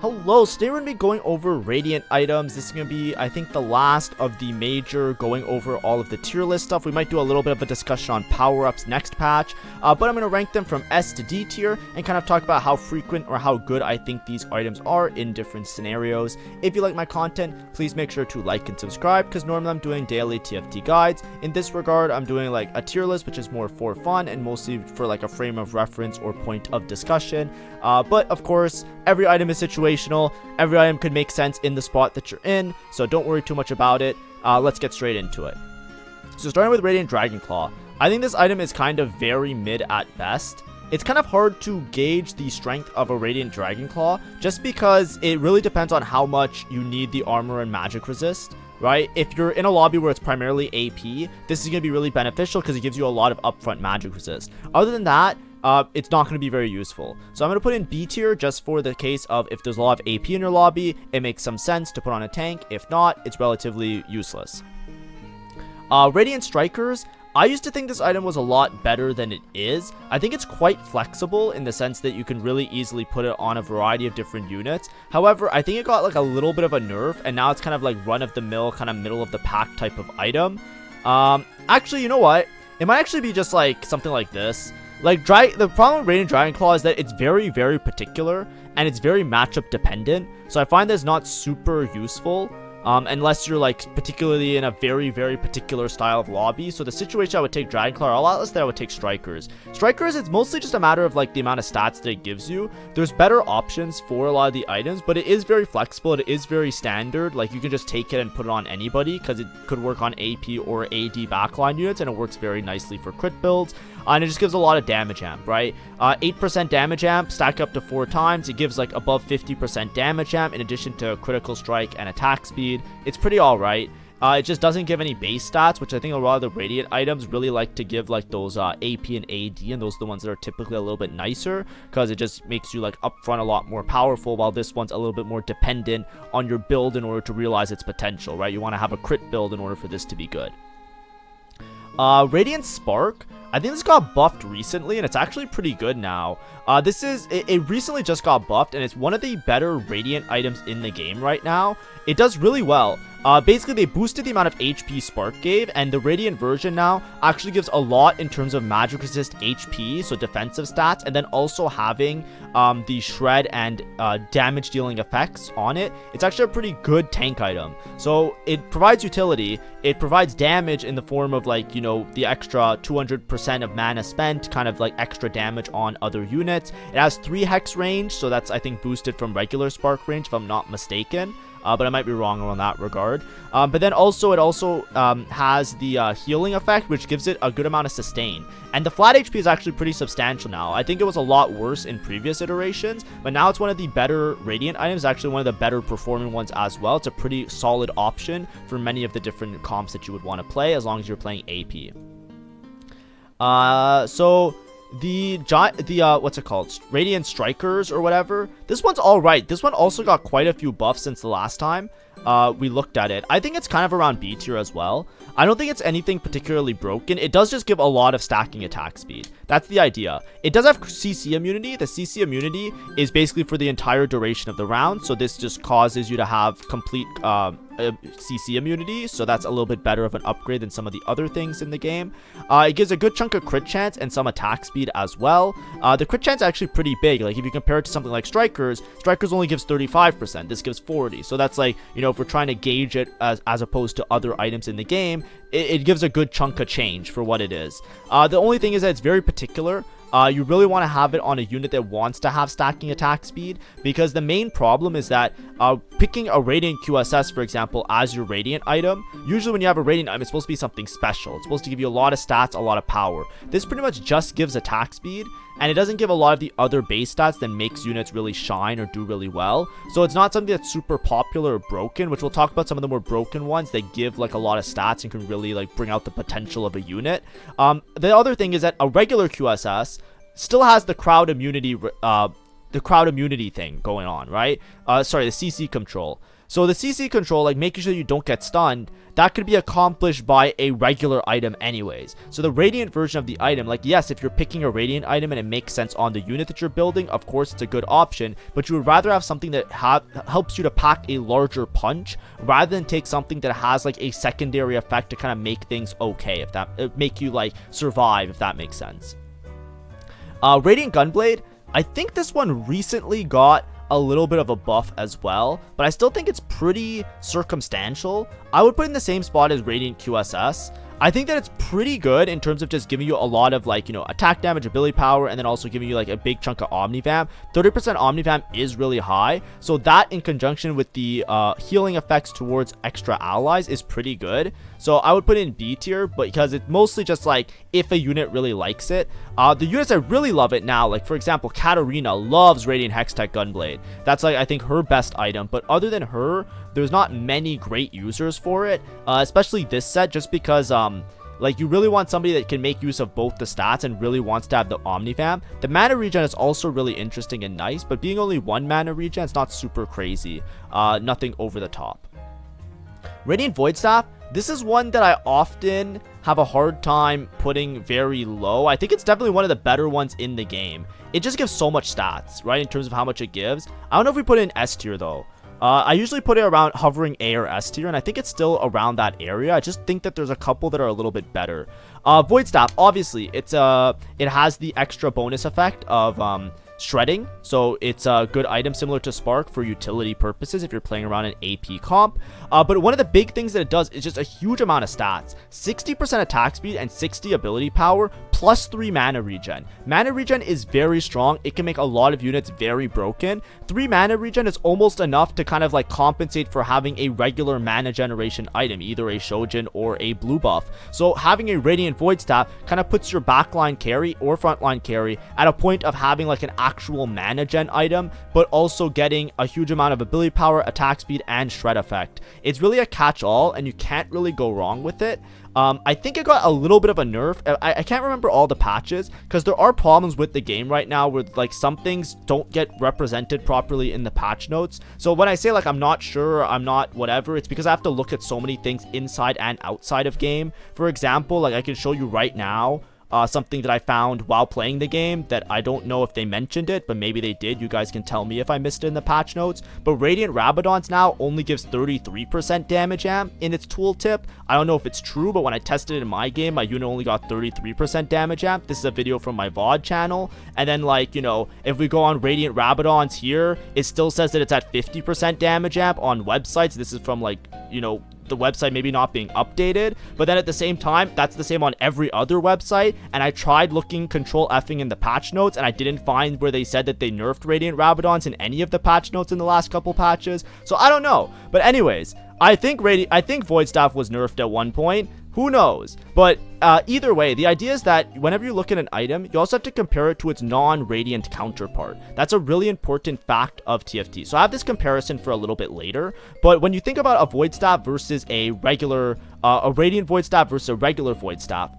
Hello, so today we're going to be going over Radiant items. This is going to be, I think, the last of the major going over all of the tier list stuff. We might do a little bit of a discussion on power-ups next patch, but I'm going to rank them from S to D tier and kind of talk about how frequent or how good I think these items are in different scenarios. If you like my content, please make sure to like and subscribe, because normally I'm doing daily TFT guides. In this regard, I'm doing like a tier list, which is more for fun and mostly for like a frame of reference or point of discussion. But of course, every item is situational. Every item could make sense in the spot that you're in, so don't worry too much about it. Let's get straight into it. So starting with Radiant Dragonclaw, I think this item is kind of very mid at best. It's kind of hard to gauge the strength of a Radiant Dragonclaw just because it really depends on how much you need the armor and magic resist, right? If you're in a lobby where it's primarily AP, this is going to be really beneficial because it gives you a lot of upfront magic resist. Other than that, it's not going to be very useful. So I'm going to put in B tier just for the case of if there's a lot of AP in your lobby, it makes some sense to put on a tank. If not, it's relatively useless. Radiant Strikers, I used to think this item was a lot better than it is. I think it's quite flexible in the sense that you can really easily put it on a variety of different units. However, I think it got like a little bit of a nerf, and now it's kind of like run-of-the-mill, kind of middle-of-the-pack type of item. Actually, you know what? It might actually be just like something like this. Like, the problem with Radiant Dragonclaw is that it's very, very particular, and it's very matchup dependent, so I find that it's not super useful, unless you're, like, particularly in a very, very particular style of lobby. So the situation I would take Dragonclaw are a lot less than I would take Strikers. Strikers, it's mostly just a matter of, like, the amount of stats that it gives you. There's better options for a lot of the items, but it is very flexible, it is very standard. Like, you can just take it and put it on anybody, because it could work on AP or AD backline units, and it works very nicely for crit builds. And it just gives a lot of damage amp, right? 8% damage amp, stack up to 4 times. It gives like above 50% damage amp in addition to critical strike and attack speed. It's pretty alright. It just doesn't give any base stats, which I think a lot of the Radiant items really like to give, like those AP and AD, and those are the ones that are typically a little bit nicer, because it just makes you like upfront a lot more powerful, while this one's a little bit more dependent on your build in order to realize its potential, right? You want to have a crit build in order for this to be good. Radiant Spark, I think this got buffed recently, and it's actually pretty good now. It recently just got buffed, and it's one of the better Radiant items in the game right now. It does really well. Basically, they boosted the amount of HP Spark gave, and the Radiant version now actually gives a lot in terms of magic resist HP, so defensive stats, and then also having the shred and damage dealing effects on it. It's actually a pretty good tank item. So it provides utility, it provides damage in the form of, like, you know, the extra 200% of mana spent, kind of like extra damage on other units. It has 3 hex range, so that's, I think, boosted from regular Spark range if I'm not mistaken. But I might be wrong on that regard. But then also, it also has the healing effect, which gives it a good amount of sustain. And the flat HP is actually pretty substantial now. I think it was a lot worse in previous iterations, but now it's one of the better Radiant items, actually one of the better performing ones as well. It's a pretty solid option for many of the different comps that you would want to play, as long as you're playing AP. What's it called? Radiant Strikers or whatever. This one's alright. This one also got quite a few buffs since the last time we looked at it. I think it's kind of around B tier as well. I don't think it's anything particularly broken. It does just give a lot of stacking attack speed. That's the idea. It does have CC immunity. The CC immunity is basically for the entire duration of the round. So this just causes you to have complete CC immunity, so that's a little bit better of an upgrade than some of the other things in the game. It gives a good chunk of crit chance and some attack speed as well. The crit chance is actually pretty big. Like, if you compare it to something like Strikers only gives 35%. This gives 40%. So that's like, you know, if we're trying to gauge it as opposed to other items in the game, it gives a good chunk of change for what it is. The only thing is that it's very particular. You really want to have it on a unit that wants to have stacking attack speed, because the main problem is that picking a Radiant QSS, for example, as your Radiant item, usually when you have a Radiant item, it's supposed to be something special. It's supposed to give you a lot of stats, a lot of power. This pretty much just gives attack speed, and it doesn't give a lot of the other base stats that makes units really shine or do really well. So it's not something that's super popular or broken, which we'll talk about some of the more broken ones that give like a lot of stats and can really like bring out the potential of a unit. The other thing is that a regular QSS still has the crowd immunity the crowd immunity thing going on, right? Sorry, the CC control. So the CC control, like making sure you don't get stunned, that could be accomplished by a regular item anyways. So the Radiant version of the item, like yes, if you're picking a Radiant item and it makes sense on the unit that you're building, of course it's a good option, but you would rather have something that helps you to pack a larger punch rather than take something that has like a secondary effect to kind of make things okay, if that make you like survive, if that makes sense. Radiant Gunblade, I think this one recently got a little bit of a buff as well, but I still think it's pretty circumstantial. I would put it in the same spot as Radiant QSS. I think that it's pretty good in terms of just giving you a lot of like, you know, attack damage, ability power, and then also giving you like a big chunk of Omnivamp. 30% Omnivamp is really high, so that in conjunction with the healing effects towards extra allies is pretty good. So I would put it in B tier, but because it's mostly just like if a unit really likes it. The units that really love it now, like for example, Katarina loves Radiant Hextech Gunblade. That's like I think her best item, but other than her, there's not many great users for it, especially this set, just because like you really want somebody that can make use of both the stats and really wants to have the Omnivamp. The mana regen is also really interesting and nice, but being only 1 mana regen, it's not super crazy. Nothing over the top. Radiant Void Staff, this is one that I often have a hard time putting very low. I think it's definitely one of the better ones in the game. It just gives so much stats, right, in terms of how much it gives. I don't know if we put it in S tier though. I usually put it around hovering A or S tier, and I think it's still around that area. I just think that there's a couple that are a little bit better. Void Staff, obviously, it has the extra bonus effect of shredding, so it's a good item similar to Spark for utility purposes if you're playing around an AP comp. But one of the big things that it does is just a huge amount of stats. 60% attack speed and 60 ability power plus 3 mana regen. Mana regen is very strong. It can make a lot of units very broken. 3 mana regen is almost enough to kind of like compensate for having a regular mana generation item, either a Shojin or a blue buff. So having a Radiant Void Staff kind of puts your backline carry or frontline carry at a point of having like an actual mana gen item, but also getting a huge amount of ability power, attack speed, and shred effect. It's really a catch-all, and you can't really go wrong with it. I think it got a little bit of a nerf. I can't remember all the patches, because there are problems with the game right now where like some things don't get represented properly in the patch notes. So when I say like I'm not sure, I'm not whatever, it's because I have to look at so many things inside and outside of game. For example, like I can show you right now something that I found while playing the game that I don't know if they mentioned it, but maybe they did. You guys can tell me if I missed it in the patch notes. But Radiant Rabadons now only gives 33% damage amp in its tooltip. I don't know if it's true, but when I tested it in my game, my unit only got 33% damage amp. This is a video from my VOD channel. And then like, you know, if we go on Radiant Rabadons here, it still says that it's at 50% damage amp on websites. This is from like, you know, the website maybe not being updated, but then at the same time that's the same on every other website. And I tried looking control Fing in the patch notes, and I didn't find where they said that they nerfed Radiant Rabadons in any of the patch notes in the last couple patches. So I don't know, but anyways, I think Void Staff was nerfed at one point. Who knows? But either way, the idea is that whenever you look at an item, you also have to compare it to its non-Radiant counterpart. That's a really important fact of TFT. So I have this comparison for a little bit later. But when you think about a Void Staff versus a Radiant Void Staff versus a regular Void Staff,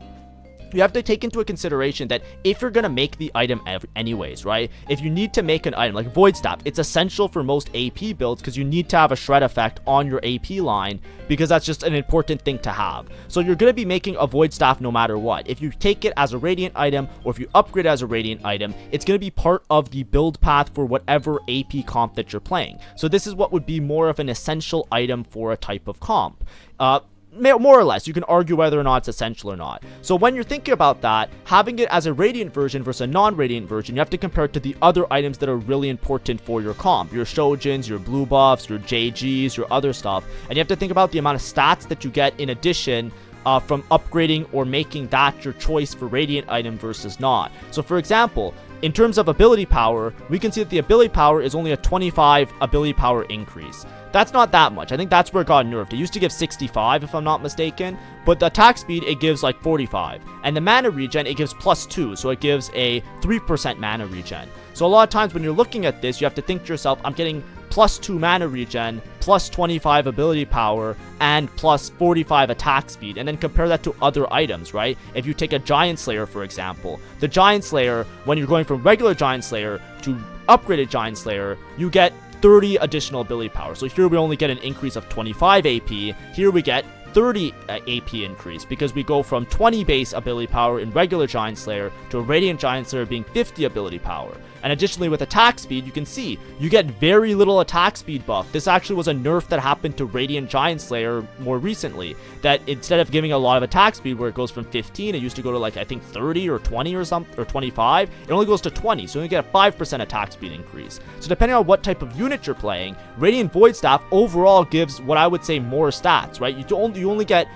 you have to take into a consideration that if you're going to make the item anyways, right? If you need to make an item like Void Staff, it's essential for most AP builds because you need to have a shred effect on your AP line because that's just an important thing to have. So you're going to be making a Void Staff no matter what. If you take it as a Radiant item or if you upgrade it as a Radiant item, it's going to be part of the build path for whatever AP comp that you're playing. So this is what would be more of an essential item for a type of comp. More or less, you can argue whether or not it's essential or not. So when you're thinking about that, having it as a Radiant version versus a non-Radiant version, you have to compare it to the other items that are really important for your comp. Your Shojins, your blue buffs, your JGs, your other stuff. And you have to think about the amount of stats that you get in addition from upgrading or making that your choice for Radiant item versus not. So for example, in terms of ability power, we can see that the ability power is only a 25 ability power increase. That's not that much. I think that's where it got nerfed. It used to give 65 if I'm not mistaken, but the attack speed, it gives like 45. And the mana regen, it gives +2, so it gives a 3% mana regen. So a lot of times when you're looking at this, you have to think to yourself, I'm getting +2 mana regen, +25 ability power, and +45 attack speed, and then compare that to other items, right? If you take a Giant Slayer, for example, the Giant Slayer, when you're going from regular Giant Slayer to upgraded Giant Slayer, you get 30 additional ability power. So here we only get an increase of 25 AP. Here we get 30 AP increase because we go from 20 base ability power in regular Giant Slayer to a Radiant Giant Slayer being 50 ability power. And additionally with attack speed, you can see you get very little attack speed buff. This actually was a nerf that happened to Radiant Giant Slayer more recently, that instead of giving a lot of attack speed where it goes from 15, it used to go to like I think 30 or 20 or something, or 25, it only goes to 20, so you only get a 5% attack speed increase. So depending on what type of unit you're playing, Radiant Void Staff overall gives what I would say more stats, right? You only get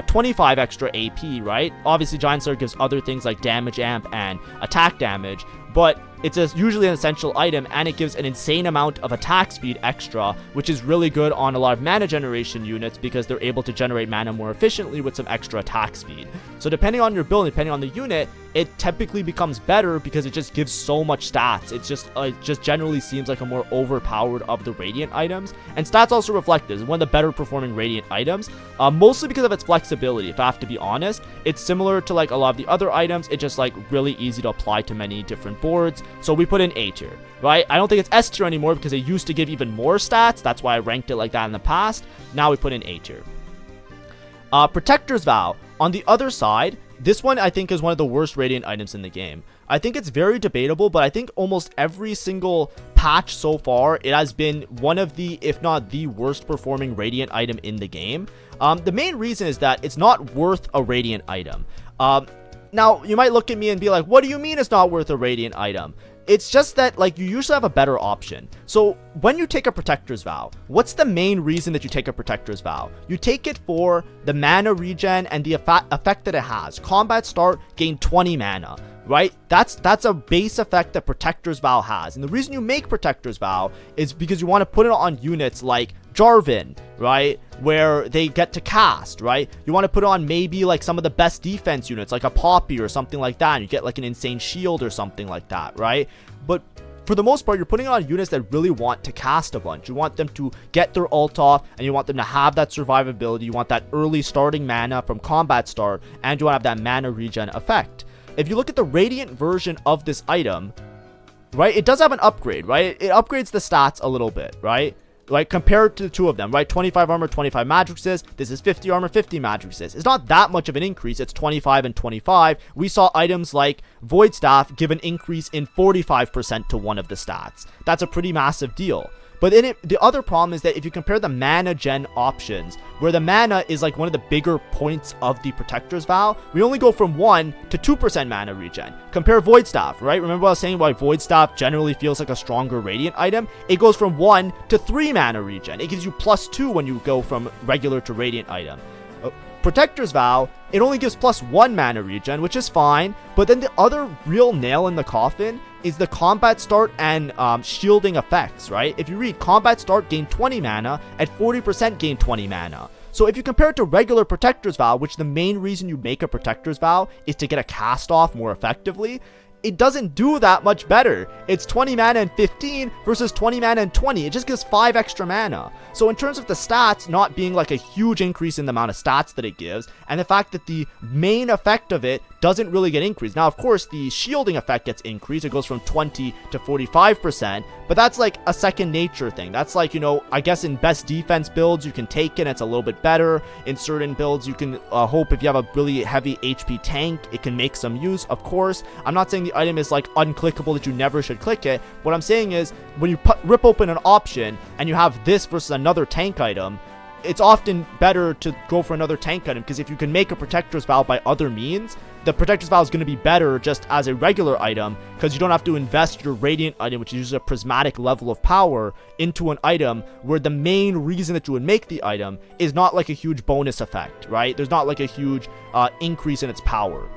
25 extra AP, right? Obviously Giant Slayer gives other things like damage amp and attack damage, but it's usually an essential item, and it gives an insane amount of attack speed extra, which is really good on a lot of mana generation units because they're able to generate mana more efficiently with some extra attack speed. So depending on your build, depending on the unit, it typically becomes better because it just gives so much stats. It just generally seems like a more overpowered of the Radiant items, and stats also reflect this. It's one of the better performing Radiant items, mostly because of its flexibility. If I have to be honest, it's similar to like a lot of the other items. It's just like really easy to apply to many different boards. So we put in A tier, right? I don't think it's S tier anymore because it used to give even more stats. That's why I ranked it like that in the past. Now we put in A tier. Protector's Vow. On the other side, this one I think is one of the worst Radiant items in the game. I think it's very debatable, but I think almost every single patch so far, it has been one of the, if not the worst performing Radiant item in the game. The main reason is that it's not worth a Radiant item. Now, you might look at me and be like, what do you mean it's not worth a Radiant item? It's just that, like, you usually have a better option. So, when you take a Protector's Vow, what's the main reason that you take a Protector's Vow? You take it for the mana regen and the effect that it has. Combat start, gain 20 mana, right? That's a base effect that Protector's Vow has. And the reason you make Protector's Vow is because you want to put it on units like Jarvan, right, where they get to cast, right? You want to put on maybe like some of the best defense units like a Poppy or something like that, and you get like an insane shield or something like that, right? But for the most part, you're putting on units that really want to cast a bunch. You want them to get their ult off, and you want them to have that survivability. You want that early starting mana from combat start, and you want to have that mana regen effect. If you look at the Radiant version of this item, right, it does have an upgrade, right? It upgrades the stats a little bit, right? Like compared to the two of them, right? 25 armor, 25 magic resist. This is 50 armor, 50 magic resist. It's not that much of an increase. It's 25 and 25. We saw items like Void Staff give an increase in 45% to one of the stats. That's a pretty massive deal. But then the other problem is that if you compare the mana gen options, where the mana is like one of the bigger points of the Protector's Vow, we only go from 1 to 2% mana regen. Compare Void Staff, right? Remember what I was saying why Void Staff generally feels like a stronger Radiant item? It goes from 1 to 3 mana regen. It gives you +2 when you go from regular to Radiant item. Protector's Vow, it only gives +1 mana regen, which is fine, but then the other real nail in the coffin is the combat start and shielding effects, right? If you read, combat start gain 20 mana, at 40% gain 20 mana. So if you compare it to regular Protector's Vow, which the main reason you make a Protector's Vow is to get a cast off more effectively, it doesn't do that much better. It's 20 mana and 15 versus 20 mana and 20. It just gives 5 extra mana. So in terms of the stats not being like a huge increase in the amount of stats that it gives, and the fact that the main effect of it doesn't really get increased. Now, of course, the shielding effect gets increased. It goes from 20 to 45%, but that's like a second nature thing. That's like, you know, I guess in best defense builds, you can take it and it's a little bit better. In certain builds, you can hope if you have a really heavy HP tank, it can make some use, of course. I'm not saying the item is like unclickable that you never should click it. What I'm saying is when you rip open an option and you have this versus another tank item, it's often better to go for another tank item, because if you can make a Protector's Vow by other means, the Protector's Vow is going to be better just as a regular item, because you don't have to invest your Radiant item, which uses a prismatic level of power, into an item where the main reason that you would make the item is not like a huge bonus effect, right? There's not like a huge increase in its power.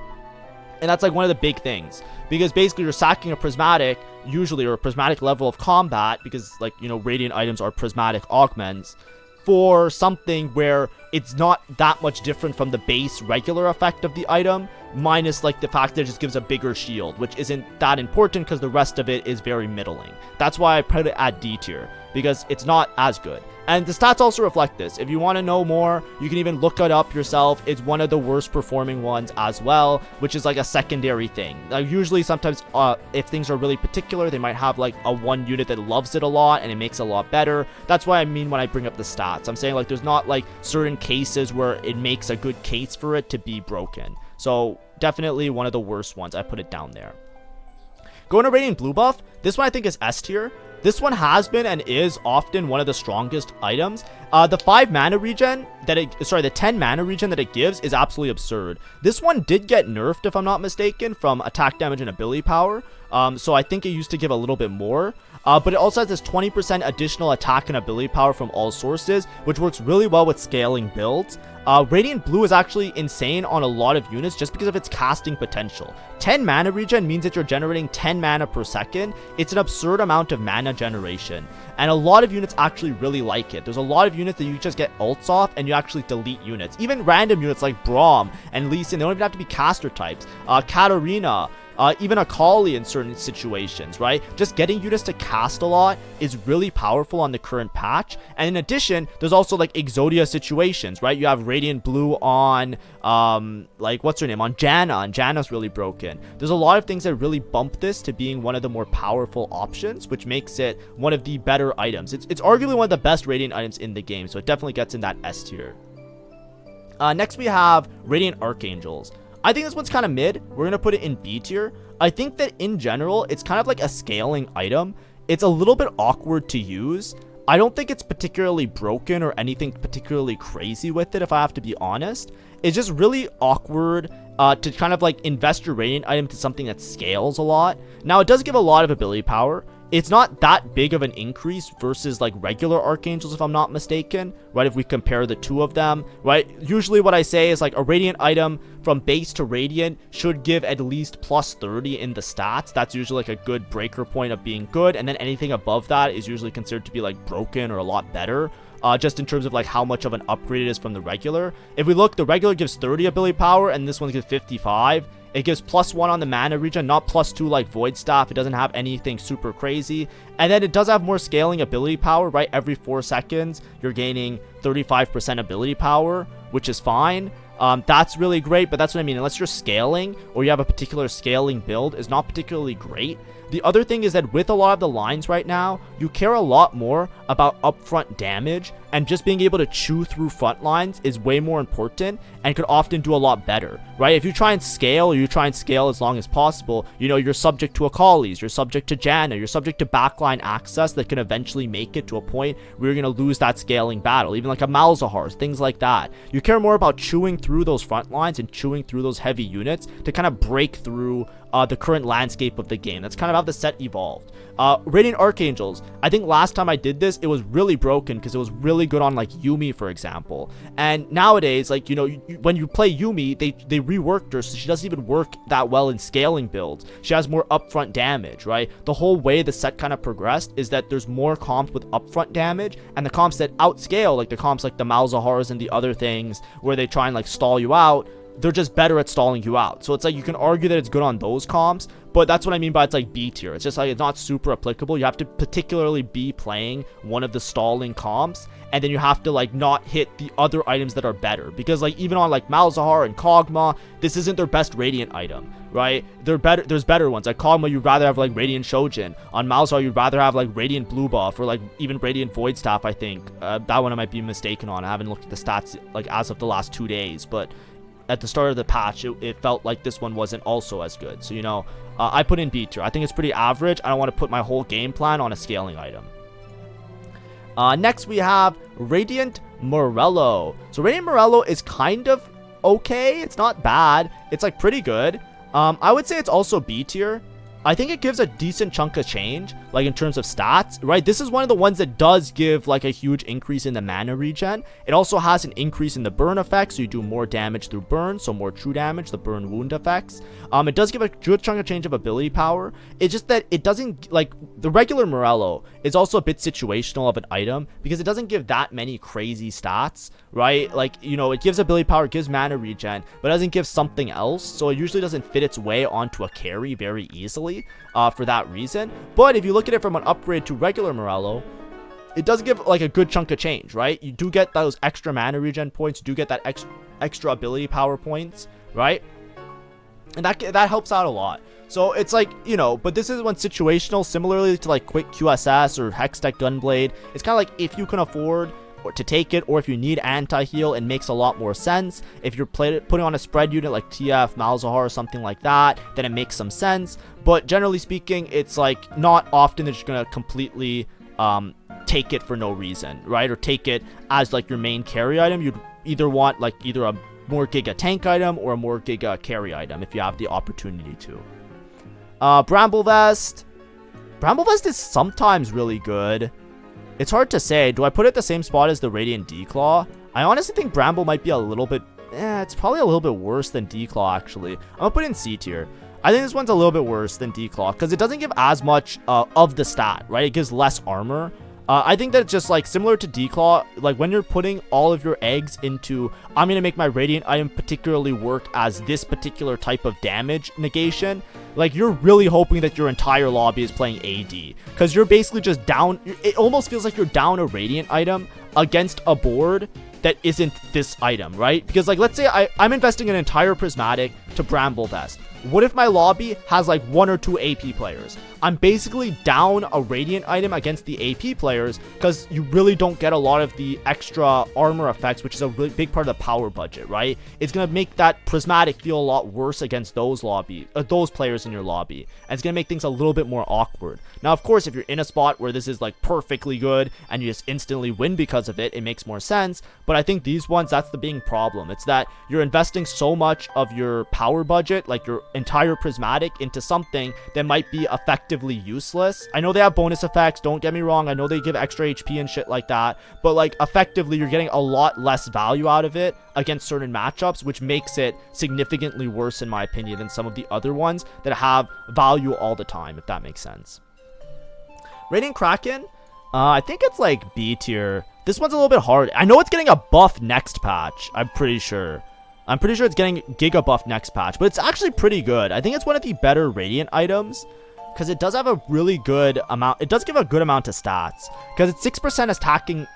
And that's like one of the big things, because basically you're sacking a prismatic, usually, or a prismatic level of combat, because like, you know, Radiant items are prismatic augments, for something where it's not that much different from the base regular effect of the item, minus like the fact that it just gives a bigger shield, which isn't that important because the rest of it is very middling. That's why I put it at D tier, because it's not as good. And the stats also reflect this. If you want to know more, you can even look it up yourself. It's one of the worst performing ones as well, which is like a secondary thing. Like usually sometimes if things are really particular, they might have like a one unit that loves it a lot and it makes it a lot better. That's what I mean when I bring up the stats. I'm saying like there's not like certain cases where it makes a good case for it to be broken. So definitely one of the worst ones. I put it down there. Going to Radiant Blue buff, this one I think is S tier. This one has been and is often one of the strongest items. The 5 mana regen that the 10 mana regen that it gives is absolutely absurd. This one did get nerfed, if I'm not mistaken, from attack damage and ability power. So I think it used to give a little bit more. But it also has this 20% additional attack and ability power from all sources, which works really well with scaling builds. Radiant Blue is actually insane on a lot of units just because of its casting potential. 10 mana regen means that you're generating 10 mana per second. It's an absurd amount of mana generation, and a lot of units actually really like it. There's a lot of units that you just get ults off and you actually delete units. Even random units like Braum and Lee Sin, they don't even have to be caster types. Katarina, even Akali in certain situations, right? Just getting units to cast a lot is really powerful on the current patch. And in addition, there's also like Exodia situations, right? You have Radiant Blue on, like, what's her name? On Janna, and Janna's really broken. There's a lot of things that really bump this to being one of the more powerful options, which makes it one of the better items. It's arguably one of the best Radiant items in the game, so it definitely gets in that S tier. Next we have Radiant Archangels. I think this one's kind of mid. We're going to put it in B tier. I think that in general, it's kind of like a scaling item. It's a little bit awkward to use. I don't think it's particularly broken or anything particularly crazy with it, if I have to be honest. It's just really awkward to kind of like invest your Radiant item to something that scales a lot. Now, it does give a lot of ability power. It's not that big of an increase versus like regular Archangels, if I'm not mistaken, right? If we compare the two of them, right? Usually what I say is like a Radiant item from base to Radiant should give at least plus 30 in the stats. That's usually like a good breaker point of being good. And then anything above that is usually considered to be like broken or a lot better. Just in terms of like how much of an upgrade it is from the regular. If we look, the regular gives 30 ability power and this one gives 55. It gives +1 on the mana regen, not +2 like Void Staff. It doesn't have anything super crazy. And then it does have more scaling ability power, right? Every 4 seconds, you're gaining 35% ability power, which is fine. That's really great, but that's what I mean. Unless you're scaling or you have a particular scaling build, is not particularly great. The other thing is that with a lot of the lines right now, you care a lot more about upfront damage, and just being able to chew through front lines is way more important and could often do a lot better, right? If you try and scale, or you try and scale as long as possible, you know, you're subject to Akali's, you're subject to Janna, you're subject to backline access that can eventually make it to a point where you're going to lose that scaling battle, even like a Malzahar's, things like that. You care more about chewing through those front lines and chewing through those heavy units to kind of break through the current landscape of the game. That's kind of how the set evolved. Radiant Archangels, I think last time I did this, it was really broken because it was really good on like Yuumi, for example. And nowadays, like, you know, when you play Yuumi, they reworked her, so she doesn't even work that well in scaling builds. She has more upfront damage, right? The whole way the set kind of progressed is that there's more comps with upfront damage, and the comps that outscale, like the comps like the Malzahars and the other things where they try and like stall you out, they're just better at stalling you out. So it's like you can argue that it's good on those comps, but that's what I mean by it's like B tier. It's just like it's not super applicable. You have to particularly be playing one of the stalling comps, and then you have to like not hit the other items that are better, because like even on like Malzahar and Kog'Maw, this isn't their best Radiant item, right? They're better. There's better ones. Like Kog'Maw, you'd rather have like Radiant Shojin. On Malzahar, you'd rather have like Radiant Blue buff or like even Radiant Void Staff, I think. That one I might be mistaken on. I haven't looked at the stats like as of the last 2 days, but at the start of the patch, it felt like this one wasn't also as good. So, you know, I put in B tier. I think it's pretty average. I don't want to put my whole game plan on a scaling item. Next, we have Radiant Morello. So, Radiant Morello is kind of okay. It's not bad. It's, like, pretty good. I would say it's also B tier. I think it gives a decent chunk of change. like in terms of stats, right? This is one of the ones that does give like a huge increase in the mana regen. It also has an increase in the burn effect, so you do more damage through burn, so more true damage, the burn wound effects. It does give a good chunk of change of ability power. It's just that it doesn't, like, the regular Morello is also a bit situational of an item because it doesn't give that many crazy stats, right? Like, you know, it gives ability power, it gives mana regen, but it doesn't give something else, so it usually doesn't fit its way onto a carry very easily for that reason. But if you look at it from an upgrade to regular Morello, it does give like a good chunk of change, right? You do get those extra mana regen points, you do get that extra ability power points, right? And that helps out a lot. So it's like, you know, but this is one situational, similarly to like quick QSS or Hextech Gunblade. It's kind of like if you can afford to take it, or if you need anti-heal, it makes a lot more sense. If you're putting on a spread unit like TF, Malzahar, or something like that, then it makes some sense. But generally speaking, it's like not often that you're gonna completely take it for no reason, right? Or take it as like your main carry item. You'd either want like either a more Giga tank item or a more Giga carry item if you have the opportunity to. Bramble Vest. Bramble Vest is sometimes really good. It's hard to say. Do I put it the same spot as the Radiant Declaw? I honestly think Bramble might be a little bit... it's probably a little bit worse than Declaw, actually. I'm gonna put it in C tier. I think this one's a little bit worse than Declaw because it doesn't give as much of the stat, right? It gives less armor. I think that it's just like similar to Declaw, like when you're putting all of your eggs into, I'm going to make my Radiant item particularly work as this particular type of damage negation, like you're really hoping that your entire lobby is playing AD, because you're basically just down, it almost feels like you're down a Radiant item against a board that isn't this item, right? Because like, let's say I'm investing an entire Prismatic to Bramble Vest. What if my lobby has like 1 or 2 AP players? I'm basically down a Radiant item against the AP players because you really don't get a lot of the extra armor effects, which is a really big part of the power budget, right? It's going to make that Prismatic feel a lot worse against those players in your lobby. And it's going to make things a little bit more awkward. Now, of course, if you're in a spot where this is like perfectly good and you just instantly win because of it, it makes more sense. But I think these ones, that's the big problem. It's that you're investing so much of your power budget, like your entire Prismatic, into something that might be effectively useless. I know they have bonus effects, don't get me wrong. I know they give extra HP and shit like that, but like effectively you're getting a lot less value out of it against certain matchups, which makes it significantly worse in my opinion than some of the other ones that have value all the time, if that makes sense. Radiant Kraken, I think it's like B tier. This one's a little bit hard. I know it's getting a buff next patch. I'm pretty sure it's getting Giga buff next patch, but it's actually pretty good. I think it's one of the better Radiant items because it does have a really good amount. It does give a good amount of stats because it's 6%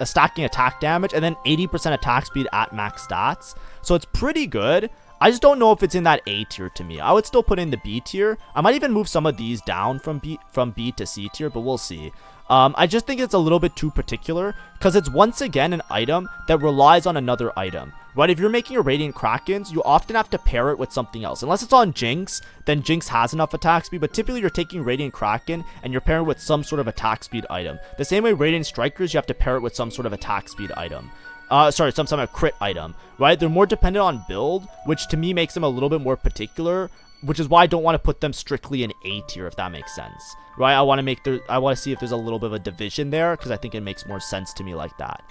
stacking attack damage and then 80% attack speed at max stats. So it's pretty good. I just don't know if it's in that A tier to me. I would still put in the B tier. I might even move some of these down from B to C tier, but we'll see. I just think it's a little bit too particular because it's once again an item that relies on another item, right? If you're making a Radiant Krakens, you often have to pair it with something else. Unless it's on Jinx, then Jinx has enough attack speed, but typically you're taking Radiant Kraken and you're pairing with some sort of attack speed item. The same way Radiant Strikers, you have to pair it with some sort of attack speed item. Some sort of crit item, right? They're more dependent on build, which to me makes them a little bit more particular, which is why I don't want to put them strictly in A tier, if that makes sense, right? I want to see if there's a little bit of a division there, because I think it makes more sense to me like that.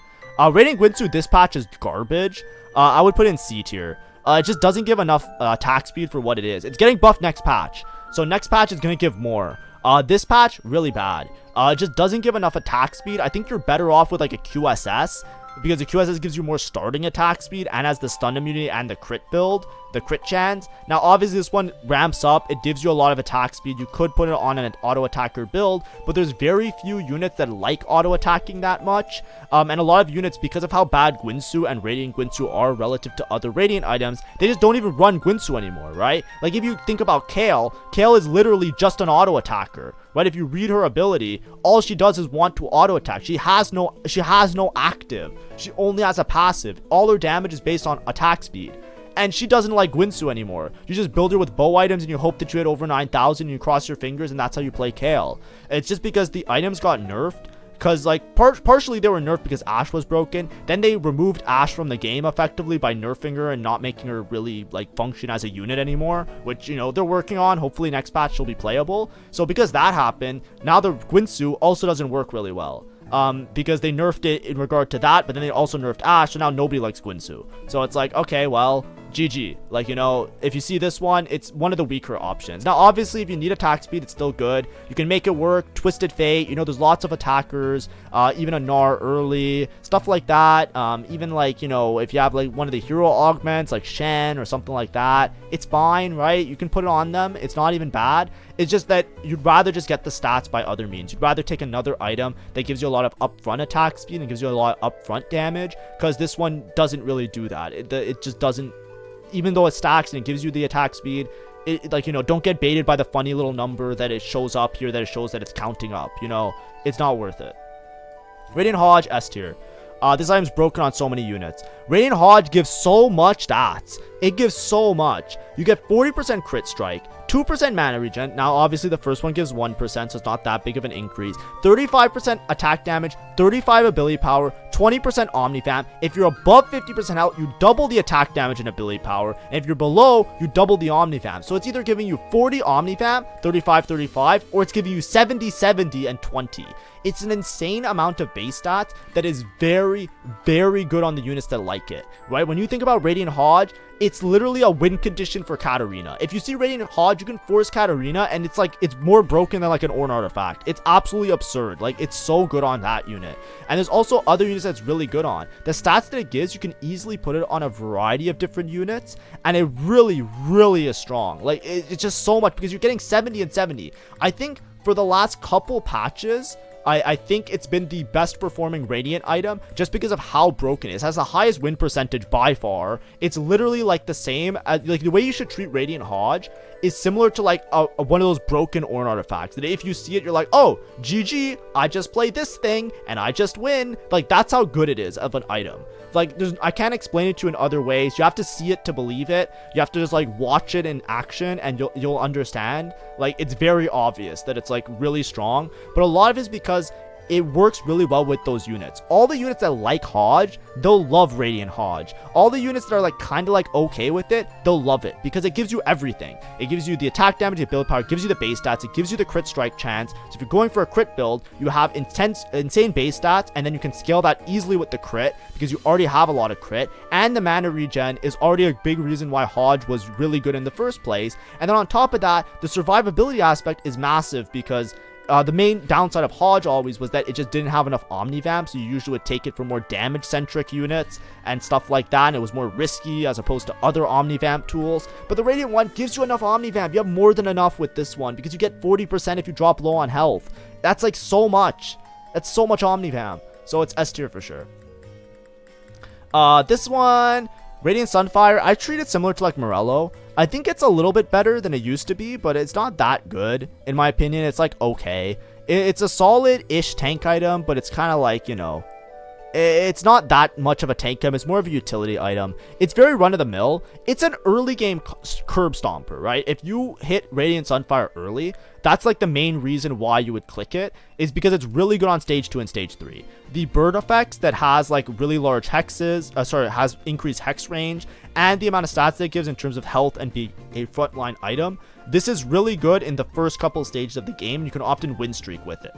Rating Guinsoo this patch is garbage. I would put it in C tier. It just doesn't give enough attack speed for what it is. It's getting buffed next patch, so next patch is going to give more. This patch, really bad. It just doesn't give enough attack speed. I think you're better off with like a QSS, because the QSS gives you more starting attack speed and has the stun immunity and the crit build, the crit chance. Now, obviously, this one ramps up. It gives you a lot of attack speed. You could put it on an auto attacker build, but there's very few units that like auto attacking that much. And a lot of units, because of how bad Guinsoo and Radiant Guinsoo are relative to other Radiant items, they just don't even run Guinsoo anymore, right? Like if you think about Kayle is literally just an auto attacker, right? If you read her ability, all she does is want to auto attack. She has no active. She only has a passive. All her damage is based on attack speed. And she doesn't like Guinsoo anymore. You just build her with bow items and you hope that you hit over 9,000 and you cross your fingers, and that's how you play Kayle. It's just because the items got nerfed because like partially they were nerfed because Ashe was broken. Then they removed Ashe from the game effectively by nerfing her and not making her really like function as a unit anymore, which, you know, they're working on. Hopefully next patch she'll be playable. So because that happened, now the Guinsoo also doesn't work really well. Because they nerfed it in regard to that, but then they also nerfed Ashe, so now nobody likes Guinsoo. So it's like, okay, well, GG. Like, you know, if you see this one, it's one of the weaker options. Now, obviously, if you need attack speed, it's still good. You can make it work. Twisted Fate, you know, there's lots of attackers, even a Gnar early, stuff like that. Even like, you know, if you have like one of the hero augments, like Shen or something like that, it's fine, right? You can put it on them. It's not even bad. It's just that you'd rather just get the stats by other means. You'd rather take another item that gives you a lot of upfront attack speed and gives you a lot of upfront damage, because this one doesn't really do that. It just doesn't. Even though it stacks and it gives you the attack speed, it, like, you know, don't get baited by the funny little number that it shows up here, that it shows that it's counting up. You know, it's not worth it. Radiant Hodge S tier. This item's broken on so many units. Radiant Hodge gives so much stats. It gives so much. You get 40% crit strike, 2% mana regen. Now, obviously, the first one gives 1%, so it's not that big of an increase. 35% attack damage, 35 ability power, 20% Omnifam. If you're above 50% health, you double the attack damage and ability power. And if you're below, you double the Omnifam. So it's either giving you 40 Omnifam, 35, 35, or it's giving you 70, 70, and 20. It's an insane amount of base stats that is very, very good on the units that like it, right? When you think about Radiant Hodge, it's literally a win condition for Katarina. If you see Radiant Hodge, you can force Katarina, and it's like, it's more broken than like an Ornn artifact. It's absolutely absurd. Like, it's so good on that unit. And there's also other units that's really good on. The stats that it gives, you can easily put it on a variety of different units, and it really, really is strong. Like, it's just so much, because you're getting 70 and 70. I think for the last couple patches, I think it's been the best performing Radiant item just because of how broken it is. It has the highest win percentage by far. It's literally like the same as, like, the way you should treat Radiant Hodge is similar to like one of those broken Ornn artifacts that if you see it, you're like, oh, GG, I just played this thing and I just win. Like, that's how good it is of an item. Like, I can't explain it to you in other ways. You have to see it to believe it. You have to just like watch it in action and you'll understand. Like, it's very obvious that it's like really strong, but a lot of it is because it works really well with those units. All the units that like Hodge, they'll love Radiant Hodge. All the units that are like kind of like okay with it, they'll love it because it gives you everything. It gives you the attack damage, the ability power, it gives you the base stats, it gives you the crit strike chance. So if you're going for a crit build, you have insane base stats, and then you can scale that easily with the crit because you already have a lot of crit, and the mana regen is already a big reason why Hodge was really good in the first place. And then on top of that, the survivability aspect is massive because the main downside of Hodge always was that it just didn't have enough Omnivamp, so you usually would take it for more damage-centric units and stuff like that, and it was more risky as opposed to other Omnivamp tools. But the Radiant one gives you enough Omnivamp. You have more than enough with this one because you get 40% if you drop low on health. That's like so much. That's so much Omnivamp. So it's S tier for sure. This one, Radiant Sunfire, I treat it similar to like Morello. I think it's a little bit better than it used to be, but it's not that good. In my opinion, it's like okay. It's a solid-ish tank item, but it's kind of like, you know, it's not that much of a tank item. It's more of a utility item. It's very run-of-the-mill. It's an early game curb stomper, right? If you hit Radiant Sunfire early, that's like the main reason why you would click it, is because it's really good on stage 2 and stage 3. The bird effects that has like really large hexes, has increased hex range, and the amount of stats that it gives in terms of health and being a frontline item, this is really good in the first couple stages of the game. You can often win streak with it.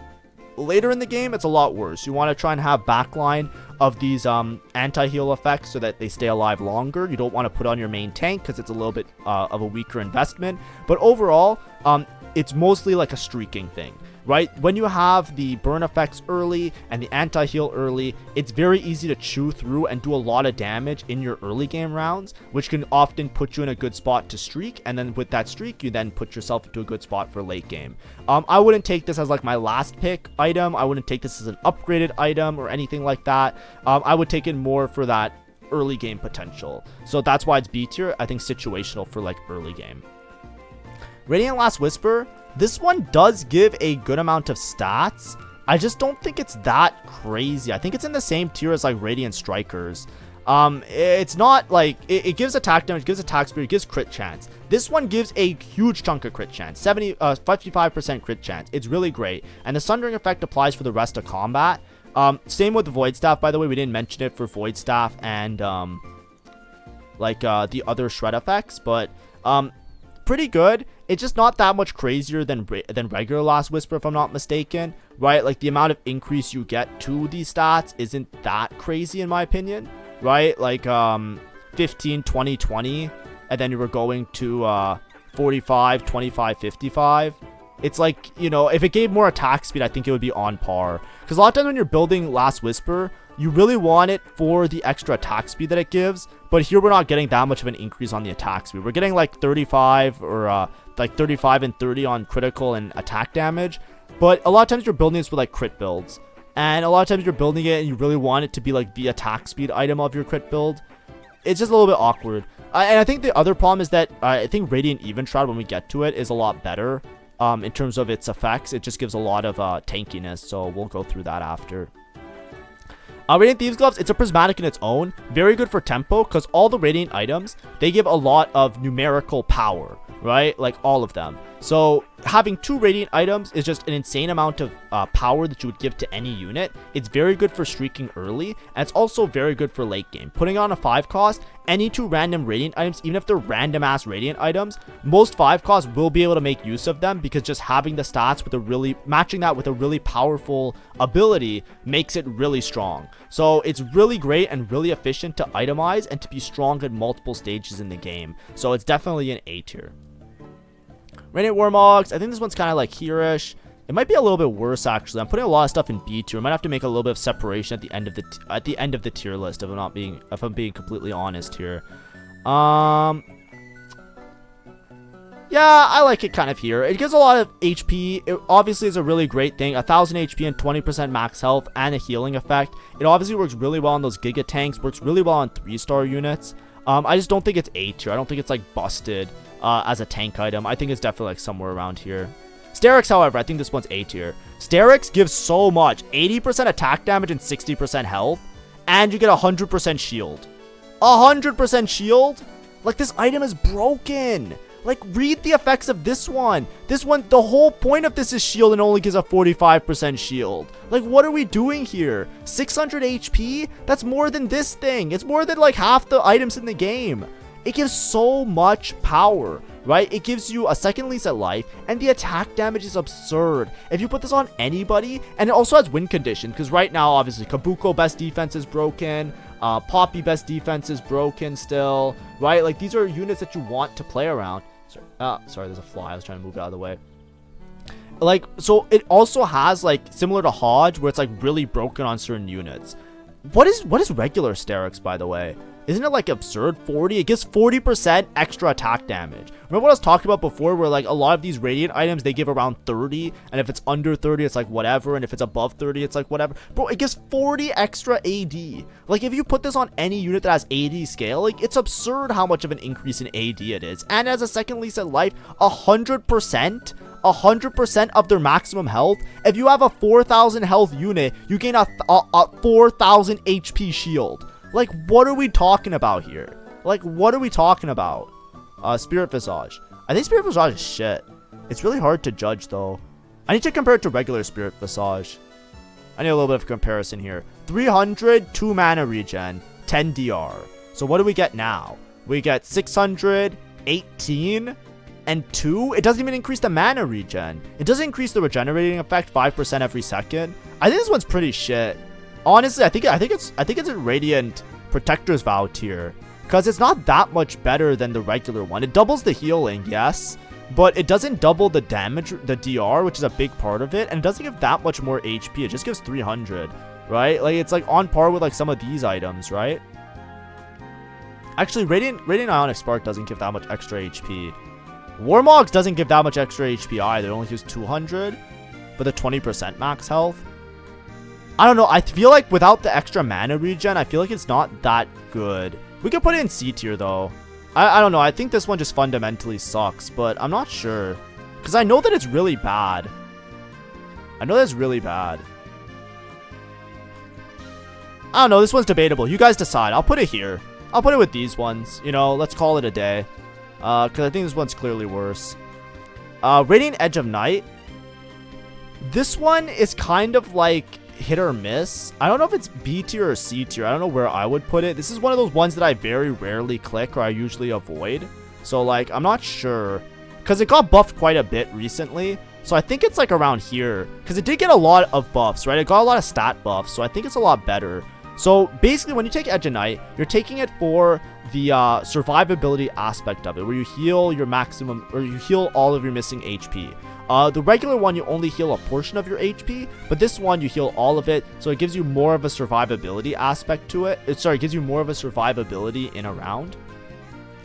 Later in the game, it's a lot worse. You want to try and have backline of these anti-heal effects so that they stay alive longer. You don't want to put on your main tank because it's a little bit of a weaker investment. But overall, it's mostly like a streaking thing, right? When you have the burn effects early and the anti-heal early, it's very easy to chew through and do a lot of damage in your early game rounds, which can often put you in a good spot to streak. And then with that streak, you then put yourself into a good spot for late game. I wouldn't take this as like my last pick item. I wouldn't take this as an upgraded item or anything like that. I would take it more for that early game potential. So that's why it's B tier. I think situational for like early game. Radiant Last Whisper, this one does give a good amount of stats. I just don't think it's that crazy. I think it's in the same tier as like Radiant Strikers. It's not like it gives attack damage, gives attack speed, it gives crit chance. This one gives a huge chunk of crit chance, 55% crit chance. It's really great, and the Sundering effect applies for the rest of combat. Same with the Void Staff, by the way. We didn't mention it for Void Staff and the other shred effects, but pretty good. It's just not that much crazier than regular Last Whisper, if I'm not mistaken, right? Like, the amount of increase you get to these stats isn't that crazy in my opinion, right? Like 15, 20, 20, and then you were going to 45, 25, 55. It's like, you know, if it gave more attack speed, I think it would be on par. Because a lot of times when you're building Last Whisper, you really want it for the extra attack speed that it gives. But here we're not getting that much of an increase on the attack speed. We're getting like 35 or like 35 and 30 on critical and attack damage. But a lot of times you're building this with like crit builds. And a lot of times you're building it and you really want it to be like the attack speed item of your crit build. It's just a little bit awkward. And I think the other problem is that I think Radiant Even Shroud, when we get to it, is a lot better. In terms of its effects, it just gives a lot of tankiness, so we'll go through that after. Radiant Thieves Gloves, it's a prismatic in its own, very good for tempo, because all the Radiant items, they give a lot of numerical power, right? Like, all of them. So, having 2 Radiant items is just an insane amount of power that you would give to any unit. It's very good for streaking early, and it's also very good for late game. Putting on a 5 cost, any 2 random Radiant items, even if they're random ass Radiant items, most 5 costs will be able to make use of them, because just having the stats with a really, matching that with a really powerful ability makes it really strong. So it's really great and really efficient to itemize and to be strong at multiple stages in the game. So it's definitely an A tier. Radiant Warmogs, I think this one's kind of like here-ish. It might be a little bit worse, actually. I'm putting a lot of stuff in B tier. I might have to make a little bit of separation at the end of the tier list, if I'm being completely honest here. Yeah, I like it kind of here. It gives a lot of HP. It obviously is a really great thing. 1000 HP and 20% max health and a healing effect. It obviously works really well on those Giga Tanks. Works really well on 3-star units. I just don't think it's A tier. I don't think it's like busted as a tank item. I think it's definitely like somewhere around here. Steraks, however, I think this one's A tier. Steraks gives so much. 80% attack damage and 60% health. And you get 100% shield. 100% shield? Like, this item is broken. Like, read the effects of this one. This one, the whole point of this is shield and only gives a 45% shield. Like, what are we doing here? 600 HP? That's more than this thing. It's more than like half the items in the game. It gives so much power, right? It gives you a second lease at life, and the attack damage is absurd. If you put this on anybody, and it also has win condition, because right now, obviously, Kabuko best defense is broken. Poppy best defense is broken still, right? Like, these are units that you want to play around. Sorry, there's a fly. I was trying to move it out of the way. Like, so it also has, like, similar to Hodge, where it's, like, really broken on certain units. What is regular Steraks, by the way? Isn't it like absurd? 40? It gives 40% extra attack damage. Remember what I was talking about before, where like a lot of these Radiant items, they give around 30, and if it's under 30, it's like whatever, and if it's above 30, it's like whatever. Bro, it gives 40 extra AD. Like, if you put this on any unit that has AD scale, like, it's absurd how much of an increase in AD it is. And as a second lease at life, 100% of their maximum health. If you have a 4,000 health unit, you gain a 4,000 HP shield. Like, what are we talking about here? Like, what are we talking about? Spirit Visage. I think Spirit Visage is shit. It's really hard to judge, though. I need to compare it to regular Spirit Visage. I need a little bit of comparison here. 300, 2 mana regen, 10 DR. So what do we get now? We get 600, 18, and 2. It doesn't even increase the mana regen. It doesn't increase the regenerating effect 5% every second. I think this one's pretty shit. Honestly, I think it's a Radiant Protector's Vow tier, because it's not that much better than the regular one. It doubles the healing, yes, but it doesn't double the damage, the DR, which is a big part of it, and it doesn't give that much more HP. It just gives 300, right? Like, it's like on par with like some of these items, right? Actually, Radiant Ionic Spark doesn't give that much extra HP. Warmogs doesn't give that much extra HP either. It only gives 200, but the 20% max health. I don't know. I feel like without the extra mana regen, I feel like it's not that good. We could put it in C tier, though. I don't know. I think this one just fundamentally sucks, but I'm not sure. Because I know that it's really bad. I know that's really bad. I don't know. This one's debatable. You guys decide. I'll put it here. I'll put it with these ones. You know, let's call it a day. Because I think this one's clearly worse. Radiant Edge of Night. This one is kind of like hit or miss. I don't know if it's B tier or C tier. I don't know where I would put it. This is one of those ones that I very rarely click, or I usually avoid. So, like, I'm not sure. Because it got buffed quite a bit recently. So I think it's like around here. Because it did get a lot of buffs, right? It got a lot of stat buffs. So I think it's a lot better. So basically, when you take Edge of Night, you're taking it for the survivability aspect of it, where you heal your maximum, or you heal all of your missing HP. The regular one, you only heal a portion of your HP, but this one, you heal all of it, so it gives you more of a survivability aspect to it. It gives you more of a survivability in a round.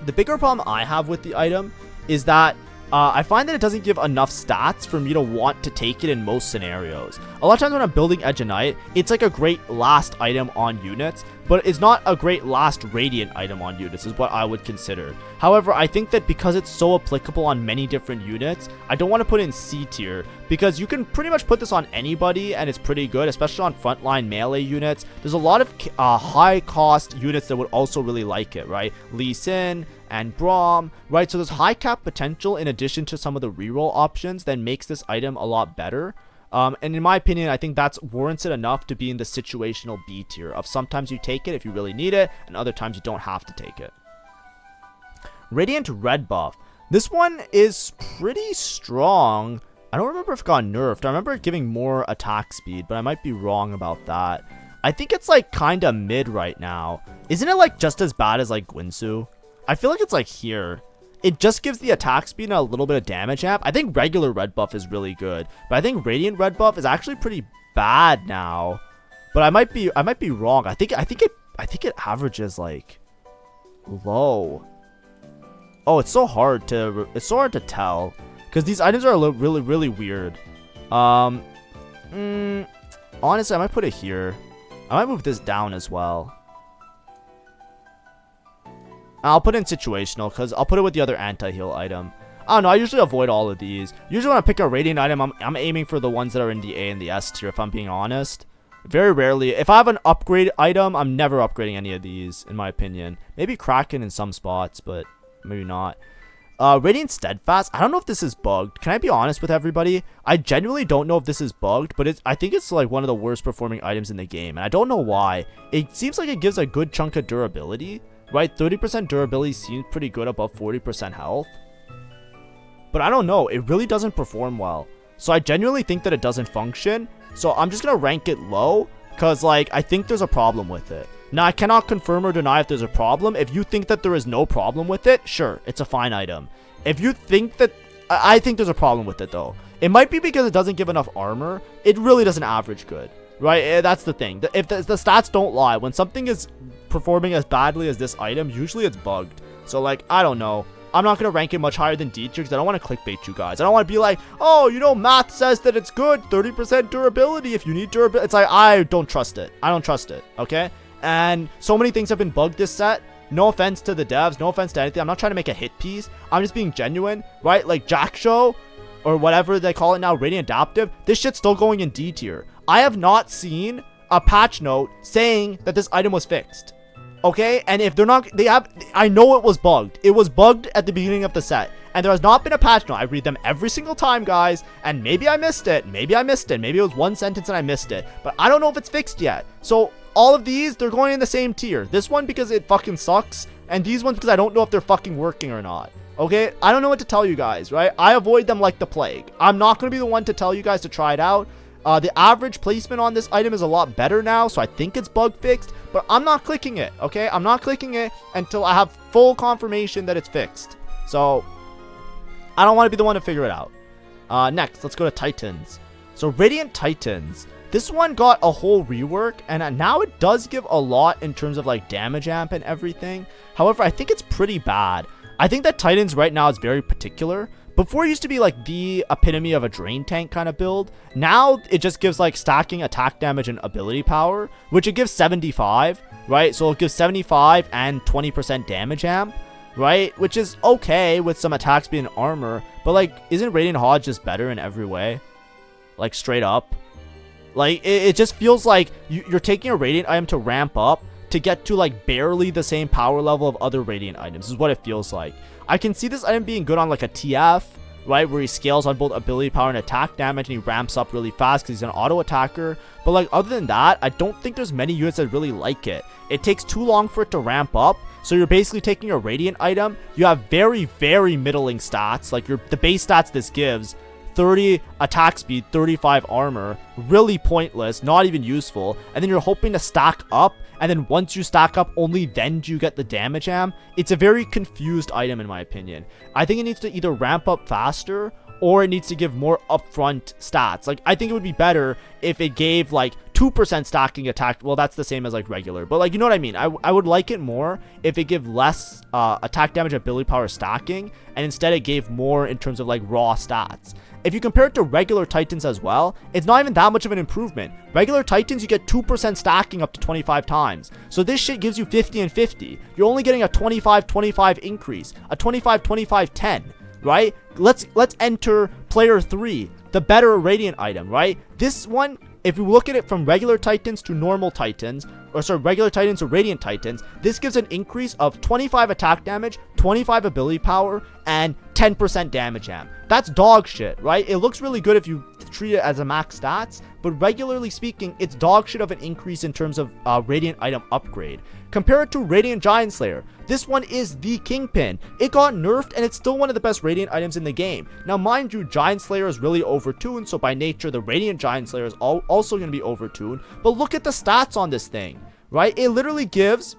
The bigger problem I have with the item is that I find that it doesn't give enough stats for me to want to take it in most scenarios. A lot of times when I'm building Edge of Night, it's like a great last item on units, but it's not a great last Radiant item on units is what I would consider. However, I think that because it's so applicable on many different units, I don't want to put it in C tier, because you can pretty much put this on anybody and it's pretty good, especially on frontline melee units. There's a lot of high cost units that would also really like it, right? Lee Sin and Braum, right? So there's high cap potential in addition to some of the reroll options that makes this item a lot better. And in my opinion, I think that's warranted enough to be in the situational B tier of sometimes you take it if you really need it, and other times you don't have to take it. Radiant Red buff. This one is pretty strong. I don't remember if it got nerfed. I remember it giving more attack speed, but I might be wrong about that. I think it's like kind of mid right now. Isn't it like just as bad as like Guinsoo? I feel like it's like here. It just gives the attack speed and a little bit of damage amp. I think regular red buff is really good, but I think Radiant red buff is actually pretty bad now. But I might be wrong. I think it averages like low. Oh, it's so hard to tell because these items are really weird. Honestly, I might put it here. I might move this down as well. I'll put it in situational because I'll put it with the other anti-heal item. I don't know. I usually avoid all of these. Usually when I pick a Radiant item, I'm aiming for the ones that are in the A and the S tier, if I'm being honest. Very rarely. If I have an upgrade item, I'm never upgrading any of these, in my opinion. Maybe Kraken in some spots, but maybe not. Radiant Steadfast. I don't know if this is bugged. Can I be honest with everybody? I genuinely don't know if this is bugged, but I think it's like one of the worst performing items in the game, and I don't know why. It seems like it gives a good chunk of durability. Right, 30% durability seems pretty good above 40% health. But I don't know, it really doesn't perform well. So I genuinely think that it doesn't function. So I'm just going to rank it low because like I think there's a problem with it. Now I cannot confirm or deny if there's a problem. If you think that there is no problem with it, sure, it's a fine item. If you think that... I think there's a problem with it though. It might be because it doesn't give enough armor. It really doesn't average good. Right, that's the thing. If the stats don't lie, when something is performing as badly as this item, usually it's bugged. So like, I don't know. I'm not going to rank it much higher than D tier because I don't want to clickbait you guys. I don't want to be like, oh, you know, math says that it's good. 30% durability if you need durability. It's like, I don't trust it. I don't trust it, okay? And so many things have been bugged this set. No offense to the devs. No offense to anything. I'm not trying to make a hit piece. I'm just being genuine, right? Like Jack Show or whatever they call it now, Radiant Adaptive. This shit's still going in D tier. I have not seen a patch note saying that this item was fixed. Okay, and if they're not, I know it was bugged. It was bugged at the beginning of the set, and there has not been a patch note. I read them every single time, guys, and maybe I missed it. Maybe it was one sentence and I missed it, but I don't know if it's fixed yet. So all of these, they're going in the same tier. This one because it fucking sucks, and these ones because I don't know if they're fucking working or not. Okay, I don't know what to tell you guys, right? I avoid them like the plague. I'm not going to be the one to tell you guys to try it out. The average placement on this item is a lot better now, so I think it's bug fixed, but I'm not clicking it, okay? I'm not clicking it until I have full confirmation that it's fixed. So, I don't want to be the one to figure it out. Next, let's go to Titans. So, Radiant Titans. This one got a whole rework, and now it does give a lot in terms of like damage amp and everything. However, I think it's pretty bad. I think that Titans right now is very particular. Before it used to be like the epitome of a drain tank kind of build. Now it just gives like stacking attack damage and ability power, which it gives 75, right? So it gives 75 and 20% damage amp, right? Which is okay with some attack speed and armor, but like, isn't Radiant Hodge just better in every way? Like straight up. Like, it just feels like you're taking a Radiant item to ramp up to get to, like, barely the same power level of other Radiant items, is what it feels like. I can see this item being good on, like, a TF, right, where he scales on both ability power and attack damage, and he ramps up really fast because he's an auto attacker. But, like, other than that, I don't think there's many units that really like it. It takes too long for it to ramp up, so you're basically taking a Radiant item. You have very, very middling stats, like the base stats this gives. 30 attack speed, 35 armor, really pointless, not even useful. And then you're hoping to stack up, and then once you stack up, only then do you get the damage am. It's a very confused item in my opinion. I think it needs to either ramp up faster, or it needs to give more upfront stats. Like, I think it would be better if it gave like 2% stacking attack. Well, that's the same as like regular, but like, you know what I mean? I would like it more if it gave less attack damage, ability power stacking, and instead it gave more in terms of like raw stats. If you compare it to regular Titans as well, it's not even that much of an improvement. Regular Titans, you get 2% stacking up to 25 times. So this shit gives you 50 and 50. You're only getting a 25-25 increase, a 25-25-10, right? Let's enter player 3, the better Radiant item, right? This one, if you look at it from regular Titans to normal Titans, or sorry, regular Titans to Radiant Titans, this gives an increase of 25 attack damage, 25 ability power, and 10% damage amp. That's dog shit, right? It looks really good if you treat it as a max stats, but regularly speaking, it's dog shit of an increase in terms of Radiant item upgrade. Compare it to Radiant Giant Slayer. This one is the kingpin. It got nerfed, and it's still one of the best Radiant items in the game. Now, mind you, Giant Slayer is really overtuned, so by nature, the Radiant Giant Slayer is also going to be overtuned. But look at the stats on this thing, right? It literally gives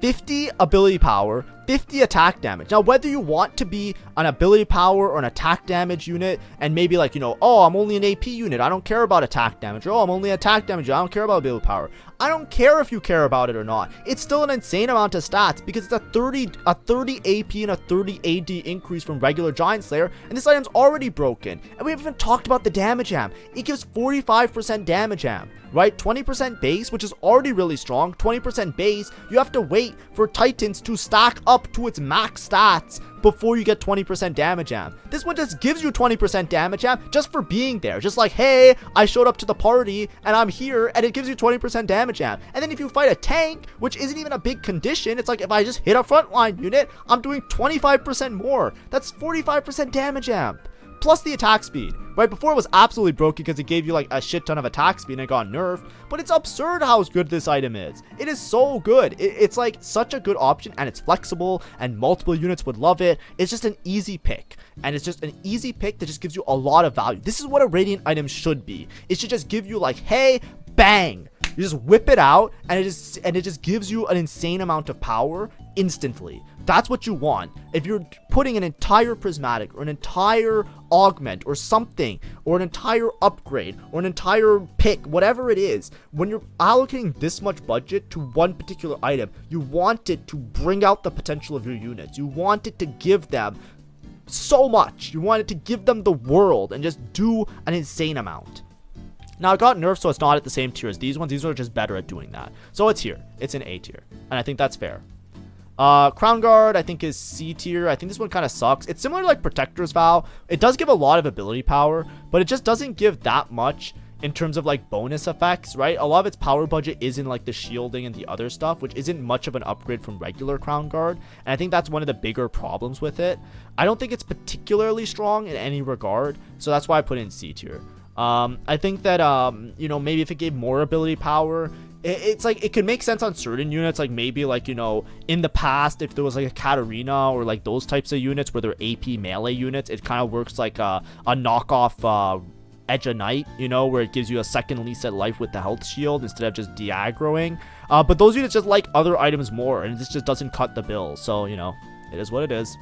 50 ability power, 50 attack damage. Now, whether you want to be an ability power or an attack damage unit, and maybe like, you know, oh, I'm only an AP unit, I don't care about attack damage, or oh, I'm only attack damage, I don't care about ability power. I don't care if you care about it or not. It's still an insane amount of stats because it's a 30 AP and a 30 AD increase from regular Giant Slayer, and this item's already broken. And we haven't even talked about the damage amp. It gives 45% damage amp, right? 20% base, which is already really strong. 20% base, you have to wait for Titans to stack up to its max stats before you get 20% damage amp. This one just gives you 20% damage amp just for being there. Just like, hey, I showed up to the party and I'm here, and it gives you 20% damage amp. And then if you fight a tank, which isn't even a big condition, it's like if I just hit a frontline unit, I'm doing 25% more. That's 45% damage amp. Plus the attack speed. Right before, it was absolutely broken because it gave you like a shit ton of attack speed and it got nerfed, but it's absurd how good this item is. It is so good. It's like such a good option, and it's flexible, and multiple units would love it. It's just an easy pick, and it's just an easy pick that just gives you a lot of value. This is what a Radiant item should be. It should just give you like, hey, bang. You just whip it out, and it just gives you an insane amount of power instantly. That's what you want. If you're putting an entire prismatic or an entire augment or something, or an entire upgrade or an entire pick, whatever it is, when you're allocating this much budget to one particular item, you want it to bring out the potential of your units. You want it to give them so much. You want it to give them the world and just do an insane amount. Now, it got nerfed, so it's not at the same tier as these ones. These are just better at doing that. So it's here. It's in A tier. And I think that's fair. Crownguard, I think, is C tier. I think this one kind of sucks. It's similar to, like, Protector's Vow. It does give a lot of ability power, but it just doesn't give that much in terms of, like, bonus effects, right? A lot of its power budget is in, like, the shielding and the other stuff, which isn't much of an upgrade from regular Crownguard. And I think that's one of the bigger problems with it. I don't think it's particularly strong in any regard, so that's why I put it in C tier. I think that, you know, maybe if it gave more ability power, it's like, it could make sense on certain units, like maybe like, you know, in the past, if there was like a Katarina or like those types of units where they're AP melee units, it kind of works like a knockoff, Edge of Night, you know, where it gives you a second lease at life with the health shield instead of just de-aggroing. But those units just like other items more, and this just doesn't cut the bill. So, you know, it is what it is.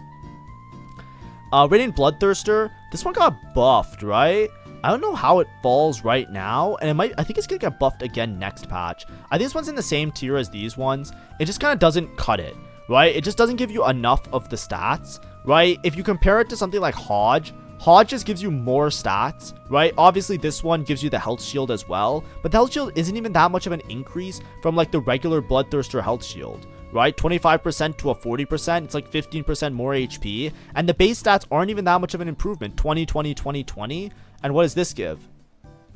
Radiant Bloodthirster, this one got buffed, right? I don't know how it falls right now, and I think it's gonna get buffed again next patch. I think this one's in the same tier as these ones. It just kind of doesn't cut it, right? It just doesn't give you enough of the stats, right? If you compare it to something like Hodge just gives you more stats, right? Obviously, this one gives you the health shield as well, but the health shield isn't even that much of an increase from like the regular Bloodthirster health shield, right? 25% to a 40%, it's like 15% more HP, and the base stats aren't even that much of an improvement. 20, 20, 20, 20. And what does this give?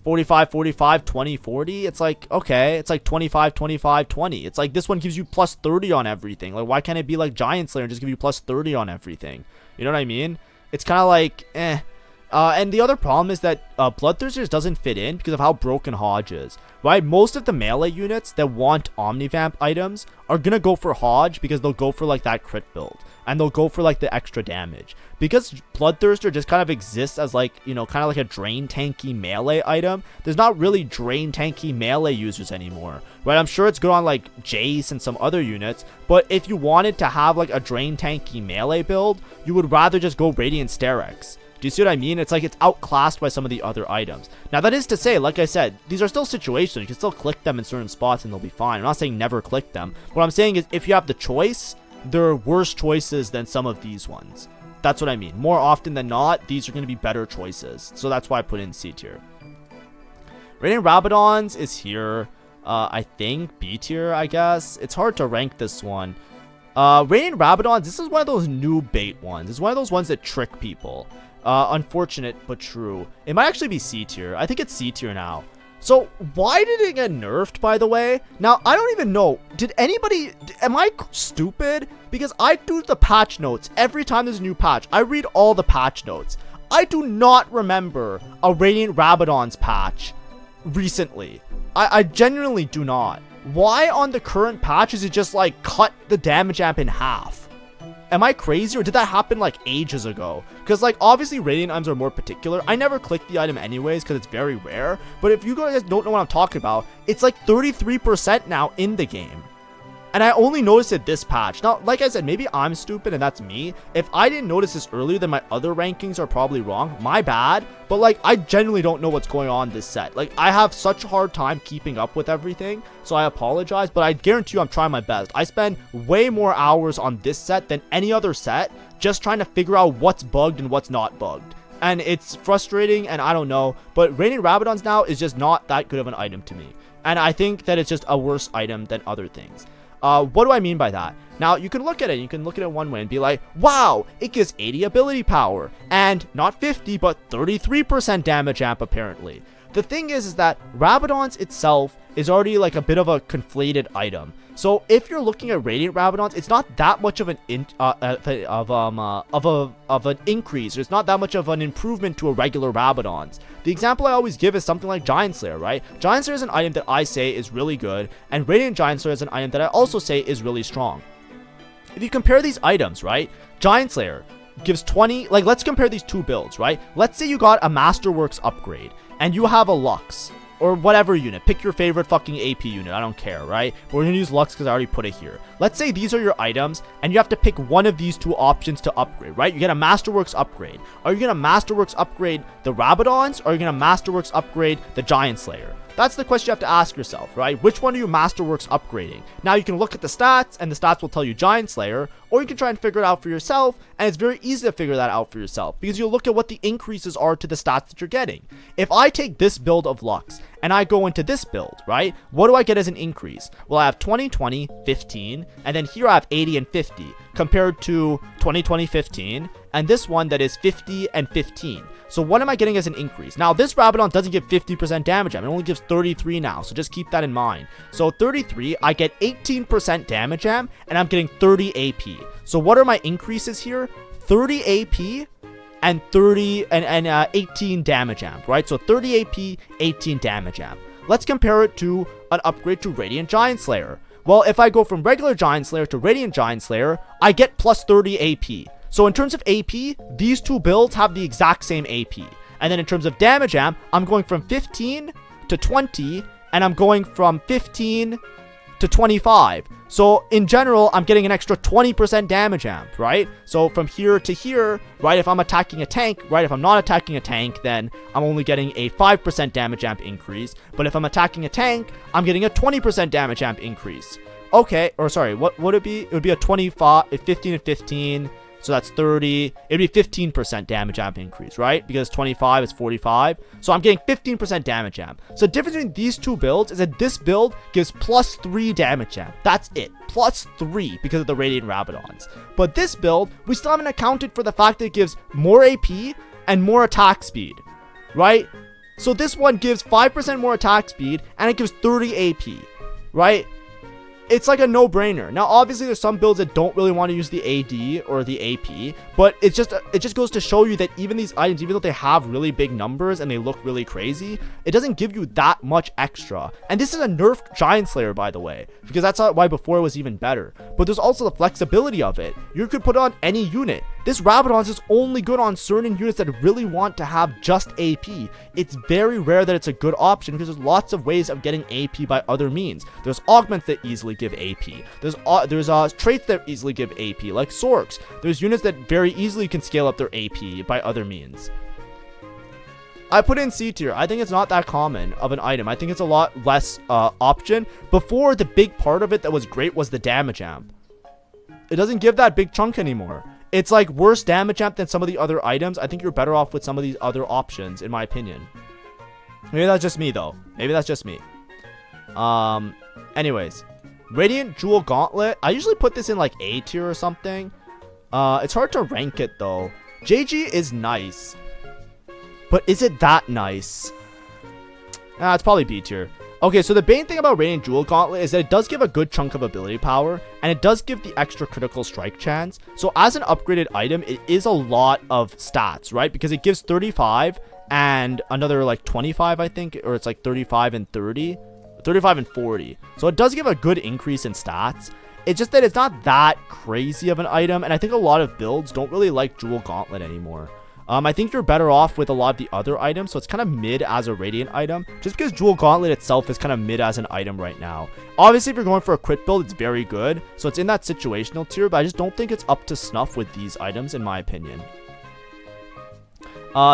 45, 45, 20, 40. It's like, okay, it's like 25, 25, 20. It's like this one gives you plus 30 on everything. Like, why can't it be like Giant Slayer and just give you plus 30 on everything? You know what I mean? It's kind of like, eh. And the other problem is that Bloodthirster doesn't fit in because of how broken Hodge is, right? Most of the melee units that want Omnivamp items are going to go for Hodge because they'll go for like that crit build. And they'll go for like the extra damage. Because Bloodthirster just kind of exists as like, you know, kind of like a drain tanky melee item. There's not really drain tanky melee users anymore, right? I'm sure it's good on like Jace and some other units. But if you wanted to have like a drain tanky melee build, you would rather just go Radiant Steraks. Do you see what I mean? It's like it's outclassed by some of the other items. Now, that is to say, like I said, these are still situations. You can still click them in certain spots and they'll be fine. I'm not saying never click them. What I'm saying is if you have the choice, there are worse choices than some of these ones. That's what I mean. More often than not, these are going to be better choices. So that's why I put in C tier. Radiant Rabadons is here. I think B tier, I guess. It's hard to rank this one. Radiant Rabadons, this is one of those new bait ones. It's one of those ones that trick people. Unfortunate, but true. It might actually be C tier. I think it's C tier now. So, why did it get nerfed, by the way? Now, I don't even know. Did anybody... Am I stupid? Because I do the patch notes every time there's a new patch. I read all the patch notes. I do not remember a Radiant Rabadons patch recently. I genuinely do not. Why on the current patch is it just, like, cut the damage amp in half? Am I crazy, or did that happen like ages ago? Because like obviously Radiant items are more particular. I never click the item anyways because it's very rare. But if you guys don't know what I'm talking about, it's like 33% now in the game. And I only noticed it this patch. Now, like I said, maybe I'm stupid and that's me. If I didn't notice this earlier, then my other rankings are probably wrong. My bad. But like, I genuinely don't know what's going on this set. Like, I have such a hard time keeping up with everything. So I apologize, but I guarantee you I'm trying my best. I spend way more hours on this set than any other set, just trying to figure out what's bugged and what's not bugged. And it's frustrating and I don't know. But Radiant Rabadons now is just not that good of an item to me. And I think that it's just a worse item than other things. What do I mean by that? Now, you can look at it. You can look at it one way and be like, wow, it gives 80 ability power. And not 50, but 33% damage amp, apparently. The thing is that Rabadons itself is already like a bit of a conflated item. So if you're looking at Radiant Rabadons, it's not that much of an increase. It's not that much of an improvement to a regular Rabadons. The example I always give is something like Giant Slayer, right? Giant Slayer is an item that I say is really good, and Radiant Giant Slayer is an item that I also say is really strong. If you compare these items, right? Giant Slayer gives 20, like let's compare these two builds, right? Let's say you got a Masterworks upgrade, and you have a Lux. Or whatever unit. Pick your favorite fucking AP unit. I don't care, right? But we're going to use Lux because I already put it here. Let's say these are your items, and you have to pick one of these two options to upgrade, right? You get a Masterworks upgrade. Are you going to Masterworks upgrade the Rabadons, or are you going to Masterworks upgrade the Giant Slayer? That's the question you have to ask yourself, right? Which one are you Masterworks upgrading? Now, you can look at the stats, and the stats will tell you Giant Slayer, or you can try and figure it out for yourself, and it's very easy to figure that out for yourself, because you'll look at what the increases are to the stats that you're getting. If I take this build of Lux, and I go into this build, right? What do I get as an increase? Well, I have 20, 20, 15, and then here I have 80 and 50, compared to 20, 20, 15, and this one that is 50 and 15. So what am I getting as an increase? Now, this Rabadon doesn't give 50% damage amp. It only gives 33 now, so just keep that in mind. So 33, I get 18% damage amp, and I'm getting 30 AP. So what are my increases here? 30 AP and 18 damage amp, right? So 30 AP, 18 damage amp. Let's compare it to an upgrade to Radiant Giant Slayer. Well, if I go from regular Giant Slayer to Radiant Giant Slayer, I get plus 30 AP. So in terms of AP, these two builds have the exact same AP. And then in terms of damage amp, I'm going from 15 to 20, and I'm going from 15 to 25. So in general, I'm getting an extra 20% damage amp, right? So from here to here, right, if I'm attacking a tank, right, if I'm not attacking a tank, then I'm only getting a 5% damage amp increase. But if I'm attacking a tank, I'm getting a 20% damage amp increase. Okay, or sorry, what would it be? It would be a 25, 15 and 15. So that's 30. It'd be 15% damage amp increase, right? Because 25 is 45. So I'm getting 15% damage amp. So the difference between these two builds is that this build gives plus 3 damage amp. That's it. Plus 3 because of the Radiant Rabadons. But this build, we still haven't accounted for the fact that it gives more AP and more attack speed, right? So this one gives 5% more attack speed, and it gives 30 AP, right? It's like a no-brainer. Now, obviously, there's some builds that don't really want to use the AD or the AP, but it just goes to show you that even these items, even though they have really big numbers and they look really crazy, it doesn't give you that much extra. And this is a nerfed Giant Slayer, by the way, because that's why before it was even better. But there's also the flexibility of it. You could put it on any unit. This Rabadons is only good on certain units that really want to have just AP. It's very rare that it's a good option because there's lots of ways of getting AP by other means. There's augments that easily give AP. There's traits that easily give AP, like Sorks. There's units that very easily can scale up their AP by other means. I put in C tier. I think it's not that common of an item. I think it's a lot less option. Before, the big part of it that was great was the damage amp. It doesn't give that big chunk anymore. It's like worse damage amp than some of the other items. I think you're better off with some of these other options, in my opinion. Maybe that's just me, though. Maybe that's just me. Anyways. Radiant Jewel Gauntlet. I usually put this in like A tier or something. It's hard to rank it, though. JG is nice. But is it that nice? It's probably B tier. Okay, so the main thing about Radiant Jewel Gauntlet is that it does give a good chunk of ability power, and it does give the extra critical strike chance. So as an upgraded item, it is a lot of stats, right? Because it gives 35 and another like 25, I think, or it's like 35 and 30, 35 and 40. So it does give a good increase in stats. It's just that it's not that crazy of an item, and I think a lot of builds don't really like Jewel Gauntlet anymore. I think you're better off with a lot of the other items, so it's kind of mid as a Radiant item, just because Jewel Gauntlet itself is kind of mid as an item right now. Obviously, if you're going for a crit build, it's very good, so it's in that situational tier, but I just don't think it's up to snuff with these items, in my opinion.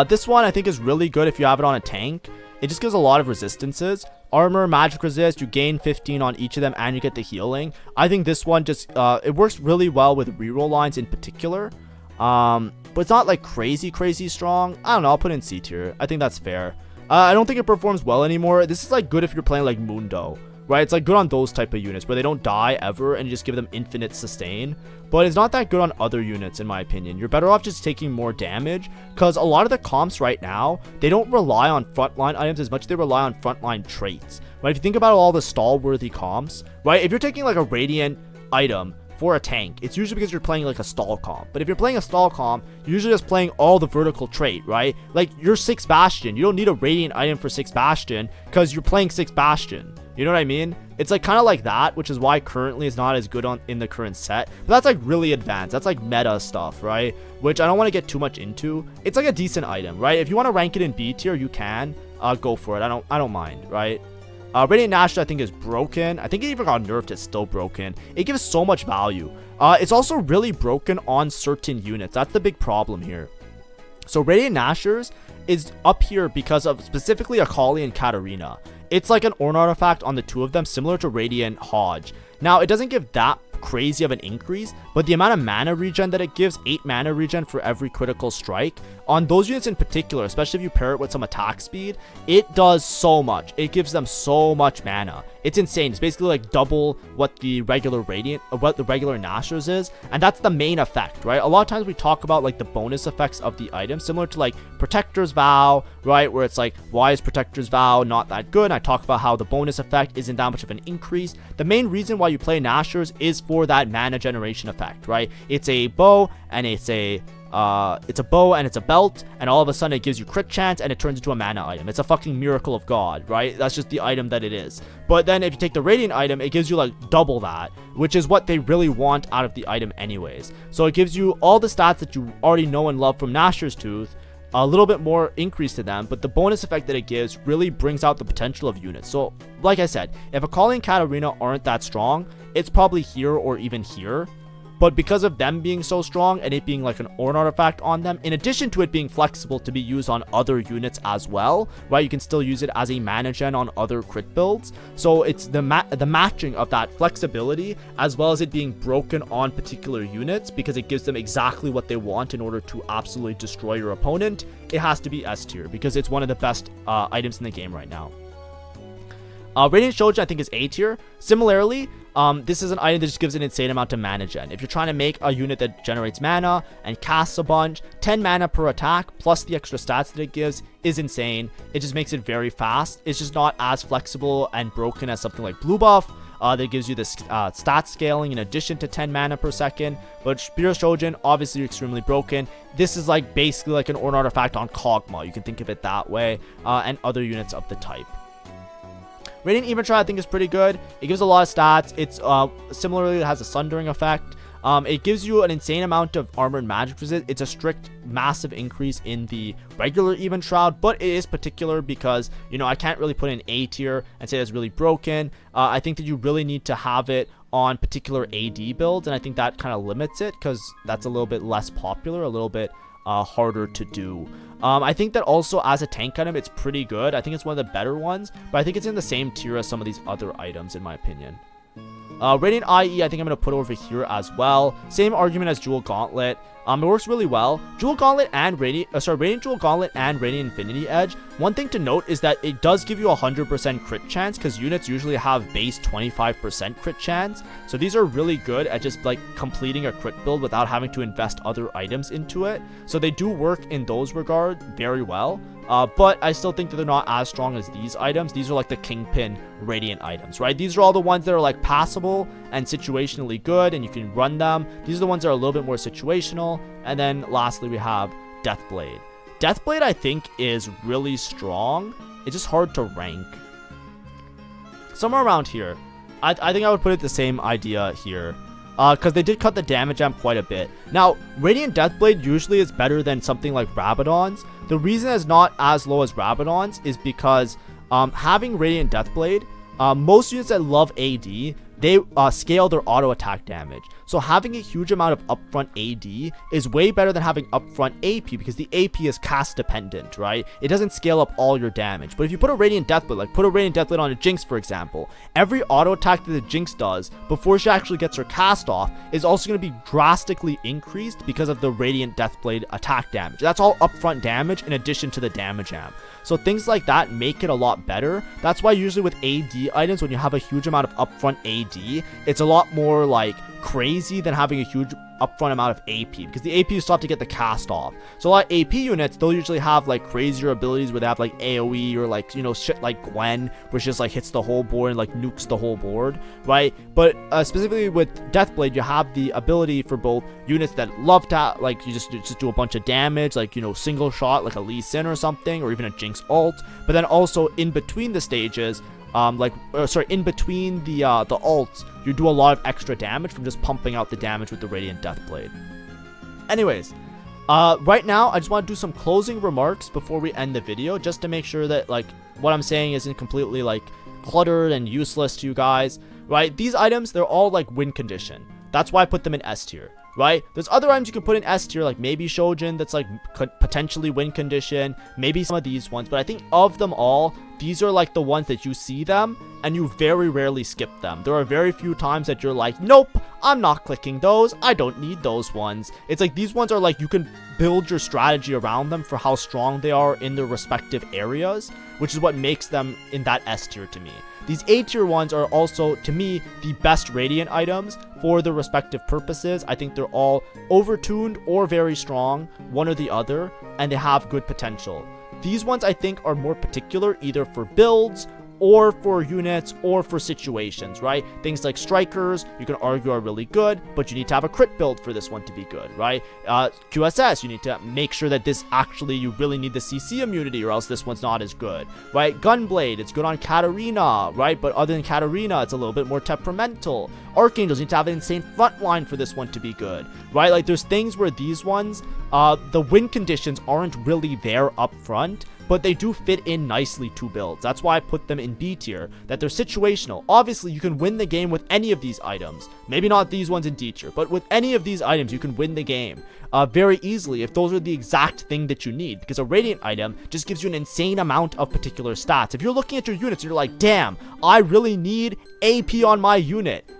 This one, I think, is really good if you have it on a tank. It just gives a lot of resistances. Armor, magic resist, you gain 15 on each of them, and you get the healing. I think this one just, it works really well with reroll lines in particular. But it's not like crazy strong. I don't know, I'll put in C tier. I think that's fair. I don't think it performs well anymore. This is like good if you're playing like Mundo, right? It's like good on those type of units where they don't die ever and you just give them infinite sustain. But it's not that good on other units, in my opinion. You're better off just taking more damage, because a lot of the comps right now, they don't rely on frontline items as much as they rely on frontline traits, right? If you think about all the stall-worthy comps, right? If you're taking like a Radiant item for a tank, it's usually because you're playing like a stall comp. But if you're playing a stall comp, you're usually just playing all the vertical trait, right? Like you're 6 Bastion. You don't need a Radiant item for 6 Bastion because you're playing 6 Bastion. You know what I mean? It's like kind of like that, which is why currently it's not as good in the current set. But that's like really advanced. That's like meta stuff, right? Which I don't want to get too much into. It's like a decent item, right? If you want to rank it in B tier, you can go for it. I don't mind, right? Radiant Nashor, I think, is broken. I think it even got nerfed. It's still broken. It gives so much value. It's also really broken on certain units. That's the big problem here. So Radiant Nashor's is up here because of specifically Akali and Katarina. It's like an Ornn artifact on the two of them, similar to Radiant Hodge. Now, it doesn't give that crazy of an increase, but the amount of mana regen that it gives, 8 mana regen for every critical strike, on those units in particular, especially if you pair it with some attack speed, it does so much. It gives them so much mana. It's insane. It's basically like double what the regular Radiant, what the regular Nashor's is, and that's the main effect, right? A lot of times we talk about like the bonus effects of the item, similar to like Protector's Vow, right? Where it's like, why is Protector's Vow not that good? And I talk about how the bonus effect isn't that much of an increase. The main reason why you play Nashor's is for that mana generation effect, right? It's a bow and it's a bow and it's a belt, and all of a sudden it gives you crit chance and it turns into a mana item. It's a fucking miracle of God, right? That's just the item that it is. But then if you take the Radiant item, it gives you like double that, which is what they really want out of the item anyways. So it gives you all the stats that you already know and love from Nashor's Tooth, a little bit more increase to them, but the bonus effect that it gives really brings out the potential of units. So like I said, if Akali and Katarina aren't that strong, it's probably here or even here. But because of them being so strong and it being like an Ornn artifact on them, in addition to it being flexible to be used on other units as well, right? You can still use it as a mana gen on other crit builds. So it's the matching of that flexibility as well as it being broken on particular units, because it gives them exactly what they want in order to absolutely destroy your opponent. It has to be S tier because it's one of the best items in the game right now. Radiant Shojin, I think, is A tier. Similarly, this is an item that just gives an insane amount of mana gen. If you're trying to make a unit that generates mana and casts a bunch, 10 mana per attack plus the extra stats that it gives is insane. It just makes it very fast. It's just not as flexible and broken as something like blue buff that gives you this stat scaling in addition to 10 mana per second. But Spear Shojin, obviously extremely broken. This is like basically like an Ornn artifact on Kog'Maw. You can think of it that way, and other units of the type. Radiant Even Shroud I think is pretty good. It gives a lot of stats. It's similarly, it has a Sundering effect. It gives you an insane amount of armor and magic resist. It's a strict massive increase in the regular Even Shroud, but it is particular because, you know, I can't really put in A tier and say it's really broken. I think that you really need to have it on particular AD builds, and I think that kind of limits it because that's a little bit less popular, a little bit harder to do. I think that also as a tank item, it's pretty good. I think it's one of the better ones, but I think it's in the same tier as some of these other items in my opinion. Radiant IE, I think I'm going to put over here as well. Same argument as Jewel Gauntlet. It works really well. Jewel Gauntlet and Radiant Jewel Gauntlet and Radiant Infinity Edge. One thing to note is that it does give you a 100% crit chance because units usually have base 25% crit chance. So these are really good at just like completing a crit build without having to invest other items into it. So they do work in those regards very well. But I still think that they're not as strong as these items. These are like the Kingpin Radiant items, right? These are all the ones that are like passable and situationally good and you can run them. These are the ones that are a little bit more situational. And then lastly, we have Deathblade. Deathblade, I think, is really strong. It's just hard to rank. Somewhere around here. I think I would put it the same idea here. Because they did cut the damage amp quite a bit. Now, Radiant Deathblade usually is better than something like Rabadons. The reason it's not as low as Rabadons is because having Radiant Deathblade, most units that love AD, they scale their auto attack damage. So having a huge amount of upfront AD is way better than having upfront AP because the AP is cast dependent, right? It doesn't scale up all your damage. But if you put a Radiant Deathblade, like put a Radiant Deathblade on a Jinx, for example, every auto attack that the Jinx does before she actually gets her cast off is also going to be drastically increased because of the Radiant Deathblade attack damage. That's all upfront damage in addition to the damage amp. So things like that make it a lot better. That's why usually with AD items, when you have a huge amount of upfront AD, it's a lot more like crazy than having a huge upfront amount of AP because the AP you still have to get the cast off. So a lot of AP units, they'll usually have like crazier abilities where they have like AoE or like, you know, shit like Gwen, which just like hits the whole board and like nukes the whole board, right? But specifically with Deathblade, you have the ability for both units that love to like you just do a bunch of damage, like, you know, single shot like a Lee Sin or something, or even a Jinx ult, but then also in between the stages, in between the ults, you do a lot of extra damage from just pumping out the damage with the Radiant Deathblade. Anyways, right now, I just want to do some closing remarks before we end the video, just to make sure that, like, what I'm saying isn't completely, like, cluttered and useless to you guys, right? These items, they're all, like, win condition. That's why I put them in S tier, right? There's other items you can put in S tier, like maybe Shojin, that's, like, could potentially win condition, maybe some of these ones, but I think of them all, these are like the ones that you see them and you very rarely skip them. There are very few times that you're like, nope, I'm not clicking those. I don't need those ones. It's like these ones are like you can build your strategy around them for how strong they are in their respective areas, which is what makes them in that S tier to me. These A tier ones are also, to me, the best Radiant items for their respective purposes. I think they're all overtuned or very strong, one or the other, and they have good potential. These ones I think are more particular either for builds or for units or for situations, right? Things like strikers, you can argue are really good, but you need to have a crit build for this one to be good, right? QSS, you need to make sure that this actually, you really need the CC immunity or else this one's not as good, right? Gunblade, it's good on Katarina, right? But other than Katarina, it's a little bit more temperamental. Archangels, you need to have an insane front line for this one to be good, right? Like there's things where these ones, the win conditions aren't really there up front, but they do fit in nicely to builds. That's why I put them in B tier, that they're situational. Obviously, you can win the game with any of these items. Maybe not these ones in D tier, but with any of these items, you can win the game very easily if those are the exact thing that you need, because a Radiant item just gives you an insane amount of particular stats. If you're looking at your units and you're like, damn, I really need AP on my unit,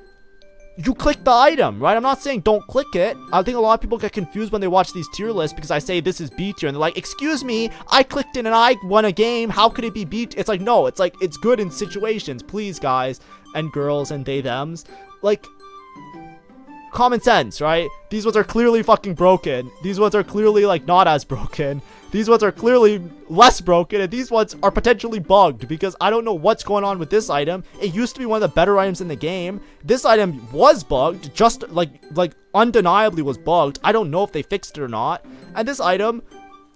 you click the item, right? I'm not saying don't click it. I think a lot of people get confused when they watch these tier lists because I say this is B tier and they're like, excuse me, I clicked it and I won a game. How could it be B tier? It's like, no, it's like, it's good in situations. Please, guys and girls and they thems, like, common sense, right? These ones are clearly fucking broken. These ones are clearly like not as broken. These ones are clearly less broken, and these ones are potentially bugged because I don't know what's going on with this item. It used to be one of the better items in the game. This item was bugged, just like undeniably was bugged. I don't know if they fixed it or not. And this item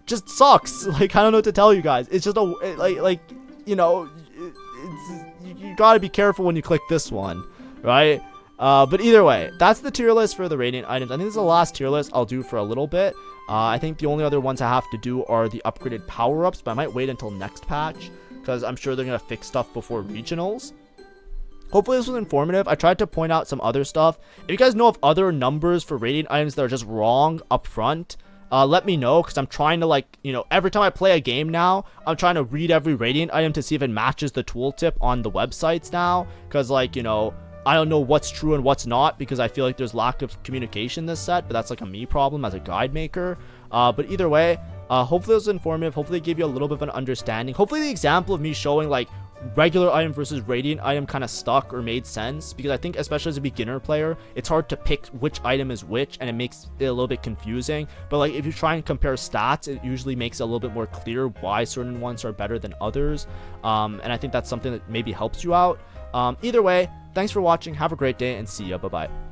just sucks. Like, I don't know what to tell you guys. It's just you know, you gotta be careful when you click this one, right? But either way, that's the tier list for the Radiant items. I think this is the last tier list I'll do for a little bit. I think the only other ones I have to do are the upgraded power-ups, but I might wait until next patch because I'm sure they're going to fix stuff before regionals. Hopefully this was informative. I tried to point out some other stuff. If you guys know of other numbers for Radiant items that are just wrong up front, let me know, because I'm trying to, like, you know, every time I play a game now, I'm trying to read every Radiant item to see if it matches the tooltip on the websites now, because, like, you know, I don't know what's true and what's not because I feel like there's lack of communication in this set, but that's like a me problem as a guide maker. But either way, hopefully it was informative. Hopefully it gave you a little bit of an understanding. Hopefully the example of me showing like regular item versus Radiant item kind of stuck or made sense, because I think especially as a beginner player, it's hard to pick which item is which and it makes it a little bit confusing. But like if you try and compare stats, it usually makes it a little bit more clear why certain ones are better than others. And I think that's something that maybe helps you out. Either way, thanks for watching, have a great day, and see ya, bye bye.